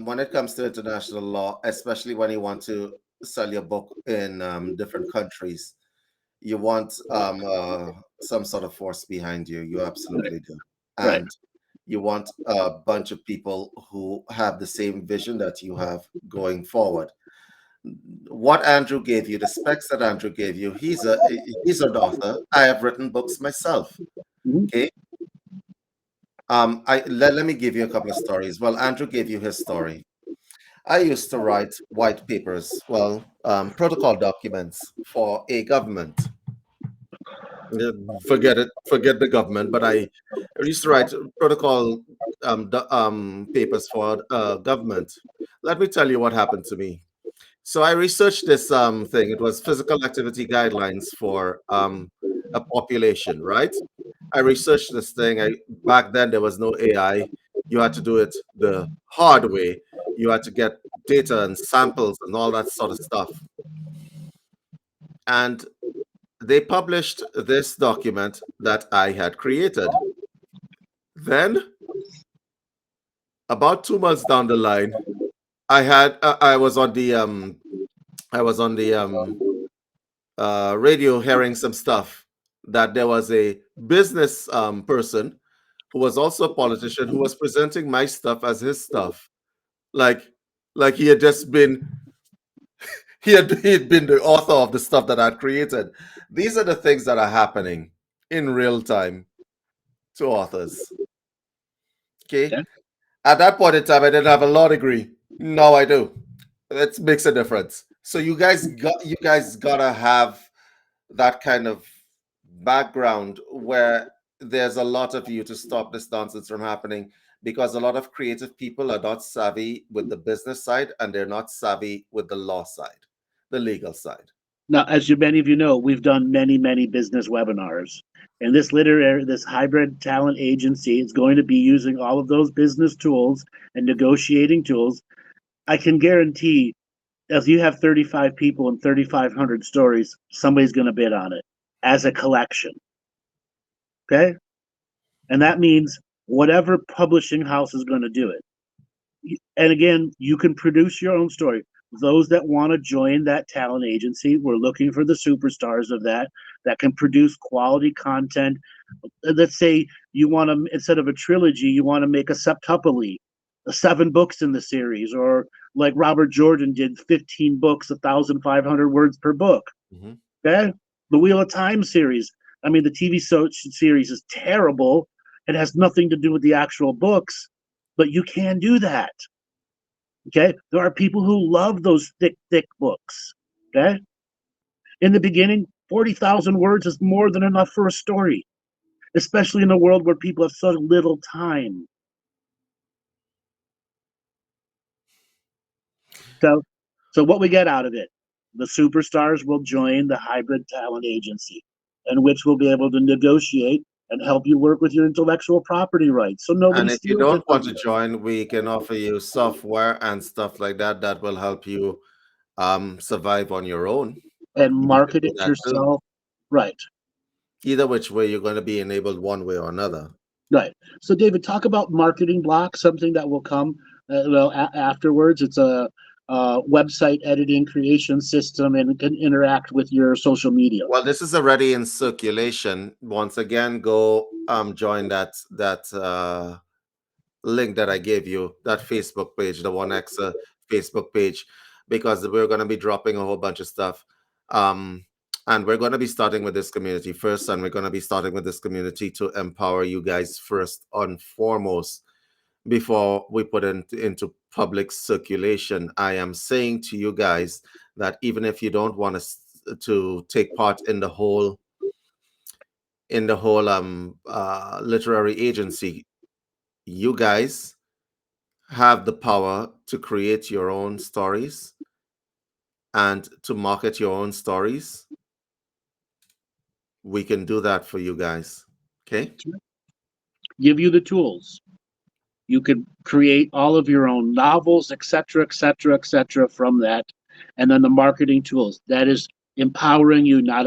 Speaker 2: when it comes to international law, especially when you want to sell your book in different countries, you want some sort of force behind you. You
Speaker 1: Right,
Speaker 2: absolutely do.
Speaker 1: right,
Speaker 2: And you want a bunch of people who have the same vision that you have going forward. What Andrew gave you, the specs that Andrew gave you, he's an author. I have written books myself.
Speaker 1: mhm,
Speaker 2: Okay. Let me give you a couple of stories. Well, Andrew gave you his story. I used to write white papers, well, protocol documents for a government. Forget it, forget the government. But I used to write protocol papers for government. Let me tell you what happened to me. So I researched this thing. It was physical activity guidelines for a population, right? I researched this thing. Back then there was no AI. You had to do it the hard way. You had to get data and samples and all that sort of stuff. And they published this document that I had created. Then, about 2 months down the line, I was on the radio hearing some stuff that there was a business person who was also a politician who was presenting my stuff as his stuff, like he had just been he had been the author of the stuff that I'd created. These are the things that are happening in real time to authors. Okay.
Speaker 1: Okay.
Speaker 2: At that point in time, I didn't have a law degree. Now I do. That makes a difference. So you guys gotta have that kind of background where there's a lot of you to stop this nonsense from happening, because a lot of creative people are not savvy with the business side and they're not savvy with the law side, the legal side.
Speaker 1: Now, as many of you know, we've done many business webinars. And this hybrid talent agency is going to be using all of those business tools and negotiating tools. I can guarantee if you have 35 people and 3,500 stories, somebody's going to bid on it as a collection. Okay? And that means whatever publishing house is going to do it. And again, you can produce your own story. Those that want to join that talent agency, we're looking for the superstars of that can produce quality content. Let's say you want to, instead of a trilogy, you want to make a septuple, 7 books in the series, or like Robert Jordan did, 15 books, 1,500 words per book.
Speaker 2: Mm-hmm.
Speaker 1: Okay, the Wheel of Time series. I mean, the TV series is terrible. It has nothing to do with the actual books, but you can do that. Okay, there are people who love those thick books. Okay, in the beginning, 40,000 words is more than enough for a story, especially in a world where people have so little time. So what we get out of it, the superstars will join the hybrid talent agency, in which we'll be able to negotiate and help you work with your intellectual property rights, so nobody
Speaker 2: And if you
Speaker 1: steals it
Speaker 2: don't
Speaker 1: from
Speaker 2: want to
Speaker 1: you.
Speaker 2: join, we can offer you software and stuff like that that will help you survive on your own.
Speaker 1: And
Speaker 2: You can
Speaker 1: market
Speaker 2: do
Speaker 1: it
Speaker 2: that too.
Speaker 1: yourself. Right.
Speaker 2: Either which way, you're going to be enabled one way or another.
Speaker 1: Right. So, David, talk about marketing blocks, something that will come afterwards. It's a website editing creation system, and it can interact with your social media.
Speaker 2: Well, this is already in circulation. Once again, go join that link that I gave you, that Facebook page, the 1X Facebook page, because we're going to be dropping a whole bunch of stuff. And we're going to be starting with this community first, and we're going to be starting with this community to empower you guys first and foremost before we put it into public circulation. I am saying to you guys that even if you don't want to take part in the whole literary agency, you guys have the power to create your own stories and to market your own stories. We can do that for you guys. Okay.
Speaker 1: Give you the tools. You can create all of your own novels, etc., from that, and then the marketing tools. That is empowering you not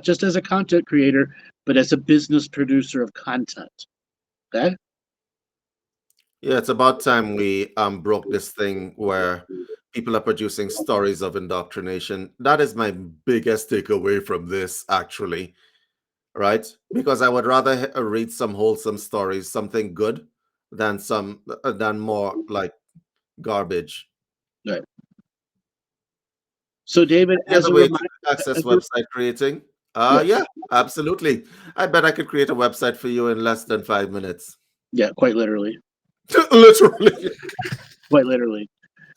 Speaker 1: just as a content creator, but as a business producer of content. Okay.
Speaker 2: Yeah, it's about time we broke this thing where people are producing stories of indoctrination. That is my biggest takeaway from this, actually, right? Because I would rather read some wholesome stories, something good, than more like garbage.
Speaker 1: Right. So, David,
Speaker 2: Any
Speaker 1: as
Speaker 2: other
Speaker 1: a
Speaker 2: way to
Speaker 1: reminder,
Speaker 2: access website creating? Yeah, absolutely. I bet I could create a website for you in less than 5 minutes.
Speaker 1: yeah, quite literally.
Speaker 2: Literally.
Speaker 1: Quite literally.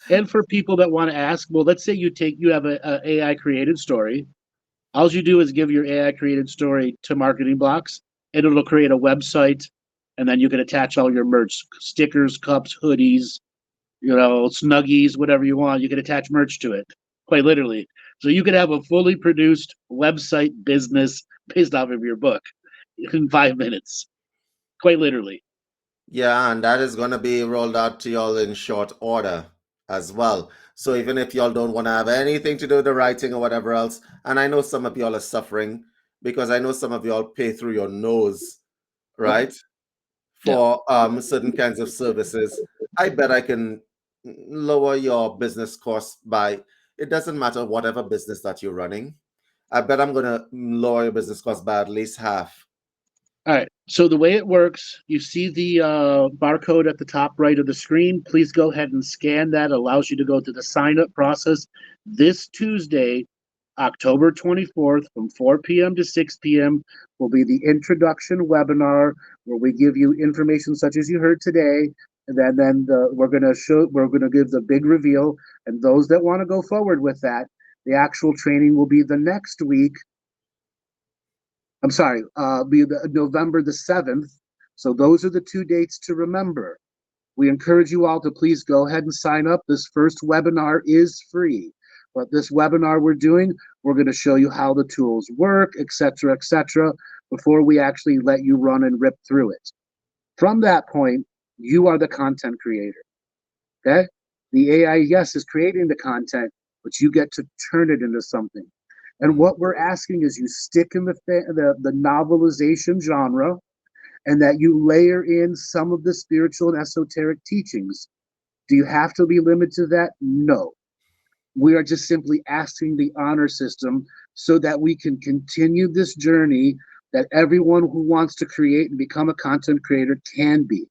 Speaker 1: And for people that want to ask, well, let's say you have a AI created story. All you do is give your AI created story to Marketing Blocks, and it'll create a website, and then you can attach all your merch, stickers, cups, hoodies, Snuggies, whatever you want. You can attach merch to it. quite literally. So you could have a fully produced website business based off of your book in 5 minutes, quite literally.
Speaker 2: Yeah, and that is going to be rolled out to y'all in short order as well. So even if y'all don't want to have anything to do with the writing or whatever else, and I know some of y'all are suffering because I know some of y'all pay through your nose,
Speaker 1: Yep.
Speaker 2: right?
Speaker 1: Yeah.
Speaker 2: For certain kinds of services. I bet I can lower your business cost by, it doesn't matter whatever business that you're running. I bet I'm going to lower your business cost by at least half.
Speaker 1: All right. So the way it works, you see the barcode at the top right of the screen. Please go ahead and scan that. It allows you to go through the sign up process. This Tuesday, October 24th, from 4 p.m. to 6 p.m., will be the introduction webinar where we give you information such as you heard today. And we're going to give the big reveal. And those that want to go forward with that, the actual training will be the next week. I'm sorry, be November the 7th. So those are the two dates to remember. We encourage you all to please go ahead and sign up. This first webinar is free. But this webinar we're going to show you how the tools work, etc., before we actually let you run and rip through it. From that point, you are the content creator. Okay? The AI, yes, is creating the content, but you get to turn it into something. And what we're asking is you stick in the novelization genre and that you layer in some of the spiritual and esoteric teachings. Do you have to be limited to that? No. We are just simply asking the honor system so that we can continue this journey that everyone who wants to create and become a content creator can be.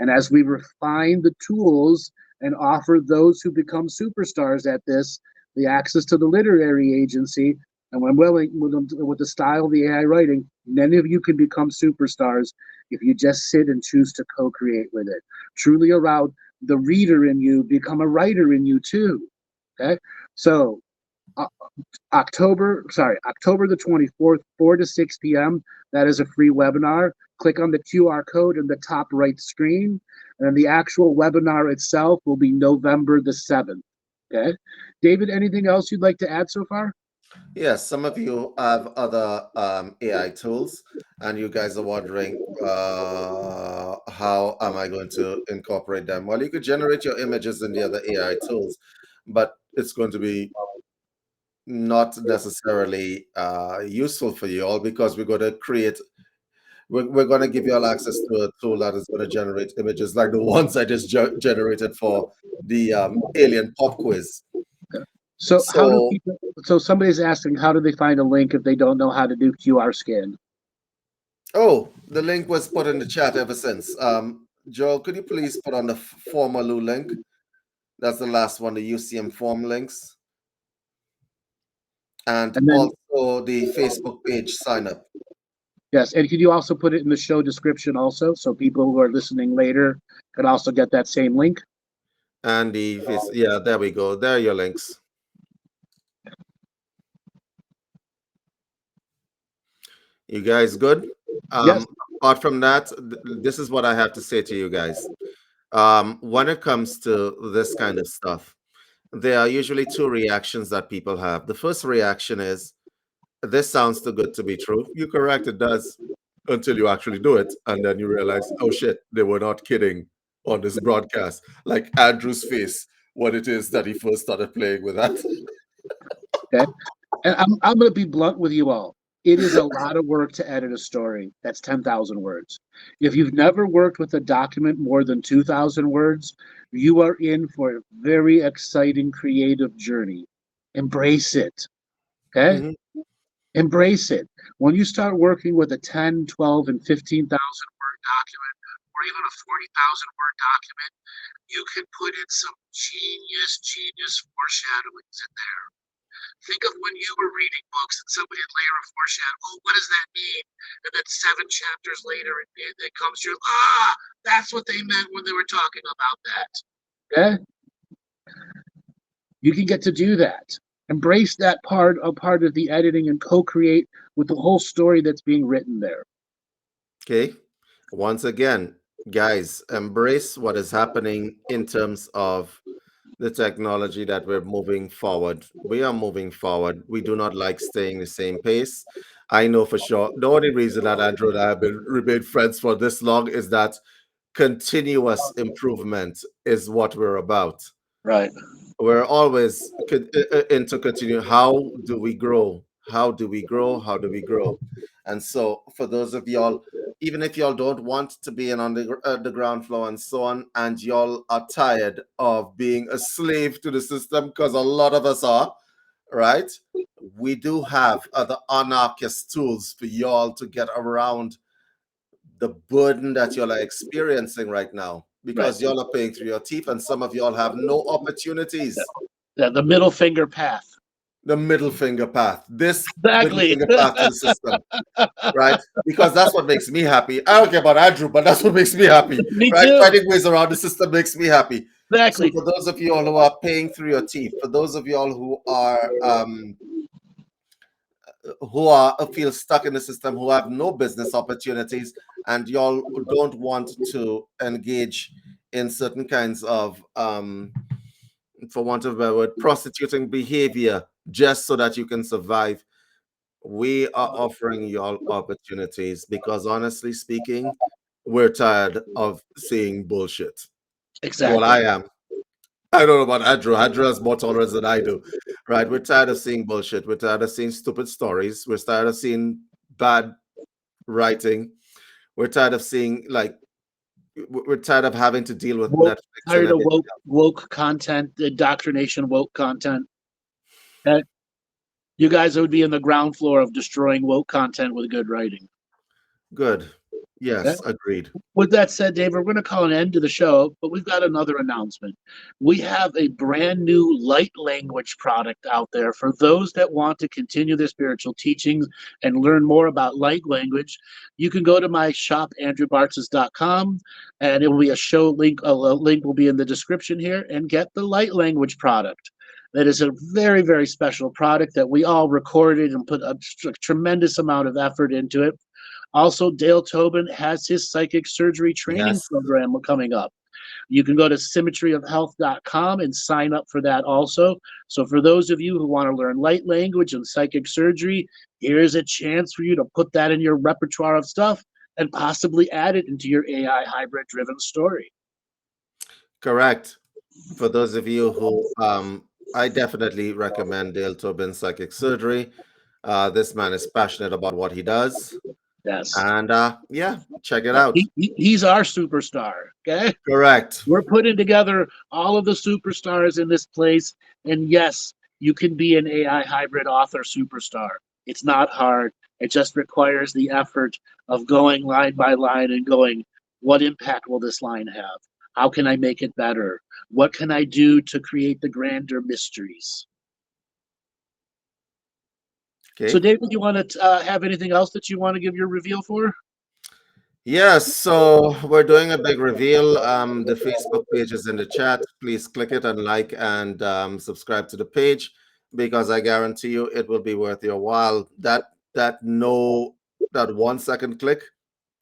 Speaker 1: And as we refine the tools and offer those who become superstars at this the access to the literary agency, and when willing with the style of the AI writing, many of you can become superstars if you just sit and choose to co-create with it. Truly around the reader in you become a writer in you too. Okay, so uh, October the 24th, 4 to 6 p.m. That is a free webinar. Click on the QR code in the top right screen, and then the actual webinar itself will be November the 7th. Okay. David, anything else you'd like to add so far?
Speaker 2: Yes, some of you have other AI tools, and you guys are wondering how am I going to incorporate them? Well, you could generate your images in the other AI tools, but it's going to be not necessarily useful for you all because we're going to create. We're going to give you all access to a tool that is going to generate images like the ones I just generated for the alien pop quiz.
Speaker 1: So how do
Speaker 2: So,
Speaker 1: people? So somebody's asking, how do they find a link if they don't know how to do QR scan?
Speaker 2: oh, the link was put in the chat ever since. Joel, could you please put on the former Lou link? That's the last one, the UCM form links, and
Speaker 1: And then
Speaker 2: also the Facebook page sign up.
Speaker 1: yes, and could you also put it in the show description also, so people who are listening later could also get that same link?
Speaker 2: And yeah, there we go. There are your links. You guys good?
Speaker 1: Yes.
Speaker 2: Apart from that, this is what I have to say to you guys. When it comes to this kind of stuff, there are usually two reactions that people have. The first reaction is, this sounds too good to be true. You're correct, it does, until you actually do it. And then you realize, oh shit, they were not kidding on this broadcast. Like Andrew's face, what it is that he first started playing with that.
Speaker 1: Okay. And I'm going to be blunt with you all. It is a lot of work to edit a story that's 10,000 words. If you've never worked with a document more than 2,000 words, you are in for a very exciting creative journey. Embrace it. Okay?
Speaker 2: Mhm.
Speaker 1: Embrace it. When you start working with a 10, 12, and 15,000 word document, or even a 40,000 word document, you can put in some genius foreshadowings in there. Think of when you were reading books and somebody would layer a foreshadow. Oh, what does that mean? And then 7 chapters later, it comes to you. That's what they meant when they were talking about that. Okay, you can get to do that. Embrace that part of the editing and co-create with the whole story that's being written there.
Speaker 2: Okay. Once again, guys, embrace what is happening in terms of the technology that we're moving forward. We are moving forward. We do not like staying the same pace. I know for sure. The only reason that Andrew and I have been remained friends for this long is that continuous improvement is what we're about.
Speaker 1: Right.
Speaker 2: We're always into continue. How do we grow? How do we grow? How do we grow? And so, for those of y'all, even if y'all don't want to be in on the ground floor and so on, and y'all are tired of being a slave to the system, because a lot of us are, right? We do have other anarchist tools for y'all to get around the burden that y'all are experiencing right now,
Speaker 1: Right.
Speaker 2: because y'all are paying through your teeth, and some of y'all have no opportunities.
Speaker 1: The middle finger path.
Speaker 2: The middle finger path, this middle
Speaker 1: Exactly.
Speaker 2: finger path to the system, right? Because that's what makes me happy. I don't care about Andrew, but that's what makes me happy,
Speaker 1: Me
Speaker 2: right?
Speaker 1: too.
Speaker 2: Finding ways around the system makes me happy. So
Speaker 1: Exactly.
Speaker 2: for those of you all who are paying through your teeth, for those of you all who are feel stuck in the system, who have no business opportunities, and y'all don't want to engage in certain kinds of for want of a better word, prostituting behavior just so that you can survive, we are offering y'all opportunities because honestly speaking, we're tired of seeing bullshit. Well,
Speaker 1: Exactly.
Speaker 2: I am. I don't know about Andrew. Andrew has more tolerance than I do. Right? We're tired of seeing bullshit. We're tired of seeing stupid stories. We're tired of seeing bad writing. We're tired of seeing like we're tired of having to deal with
Speaker 1: Woke,
Speaker 2: Netflix and
Speaker 1: tired of
Speaker 2: everything.
Speaker 1: woke content, indoctrination, woke content. Okay? You guys would be in the ground floor of destroying woke content with good writing.
Speaker 2: Good.
Speaker 1: Okay?
Speaker 2: Yes, agreed.
Speaker 1: With that said, Dave, we're going to call an end to the show, but we've got another announcement. We have a brand new light language product out there for those that want to continue their spiritual teachings and learn more about light language. You can go to my shop, andrewbartzis.com, and it will be a show link. A link will be in the description here, and get the light language product. That is a very, very special product that we all recorded and put a tremendous amount of effort into it. Also, Dale Tobin has his psychic surgery training
Speaker 2: Yes.
Speaker 1: program coming up. You can go to symmetryofhealth.com and sign up for that also. So, for those of you who want to learn light language and psychic surgery, here's a chance for you to put that in your repertoire of stuff and possibly add it into your AI hybrid driven story.
Speaker 2: Correct. For those of you who I definitely recommend Dale Tobin Psychic Surgery. This man is passionate about what he does.
Speaker 1: Yes.
Speaker 2: And yeah, check it out.
Speaker 1: He's our superstar. Okay.
Speaker 2: Correct.
Speaker 1: We're putting together all of the superstars in this place. And yes, you can be an AI hybrid author superstar. It's not hard. It just requires the effort of going line by line and going, what impact will this line have? How can I make it better? What can I do to create the grander mysteries? So,
Speaker 2: Okay.
Speaker 1: David, you want to have anything else that you want to give your reveal for?
Speaker 2: Yes, so we're doing a big reveal. The Facebook page is in the chat. Please click it and like and subscribe to the page because I guarantee you it will be worth your while. That no that 1 second click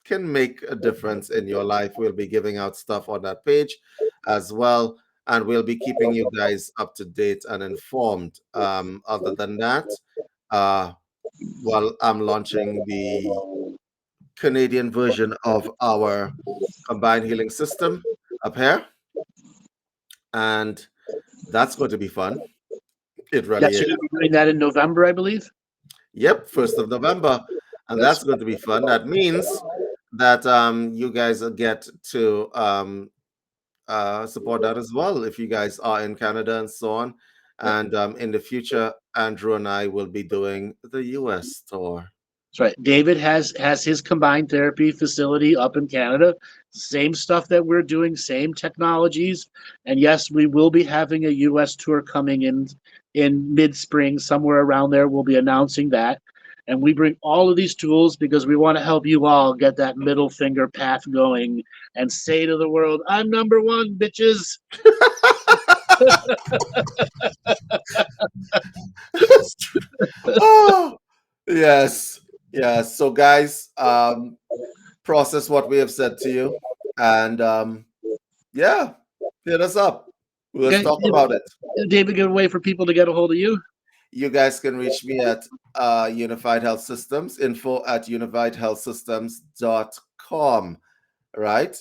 Speaker 2: can make a difference in your life. We'll be giving out stuff on that page as well, and we'll be keeping you guys up to date and informed. Other than that, uh, well, I'm launching the Canadian version of our combined healing system up here, and that's going to be fun. It really
Speaker 1: Yes,
Speaker 2: is.
Speaker 1: you're going to be doing that in November, I believe.
Speaker 2: Yep, 1st of November, and
Speaker 1: That's
Speaker 2: that's going to be fun. That means that you guys will get to support that as well if you guys are in Canada and so on. And in the future, Andrew and I will be doing the US tour.
Speaker 1: That's right. David has his combined therapy facility up in Canada. Same stuff that we're doing, same technologies. And yes, we will be having a US tour coming in mid-spring, somewhere around there. We'll be announcing that. And we bring all of these tools because we want to help you all get that middle finger path going and say to the world, I'm number one, bitches.
Speaker 2: Oh, yes, yes. So, guys, process what we have said to you, and yeah, hit us up. Let's
Speaker 1: Okay,
Speaker 2: talk about it.
Speaker 1: David, good way for people to get a hold of you.
Speaker 2: You guys can reach me at Unified Health Systems, info@unifiedhealthsystems.com. Right?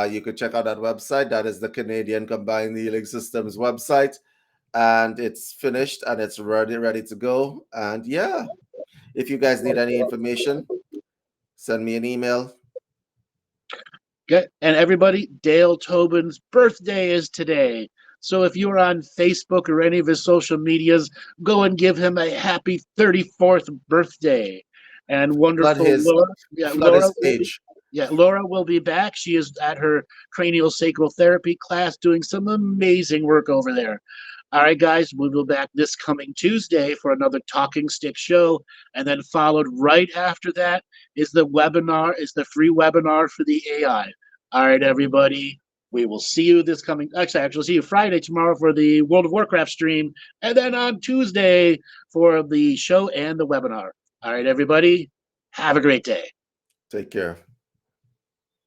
Speaker 2: You could check out that website. That is the Canadian Combined Healing Systems website. And it's finished and it's ready to go. And yeah, if you guys need any information, send me an email.
Speaker 1: Okay, and everybody, Dale Tobin's birthday is today. So if you're on Facebook or any of his social medias, go and give him a happy 34th birthday. And wonderful Laura,
Speaker 2: flood his page.
Speaker 1: Laura will be back. She is at her cranial sacral therapy class doing some amazing work over there. All right, guys, we'll be back this coming Tuesday for another Talking Stick show. And then followed right after that is the free webinar for the AI. All right, everybody, we will see you this coming, actually, see you Friday tomorrow for the World of Warcraft stream. And then on Tuesday for the show and the webinar. All right, everybody, have a great day.
Speaker 2: Take care.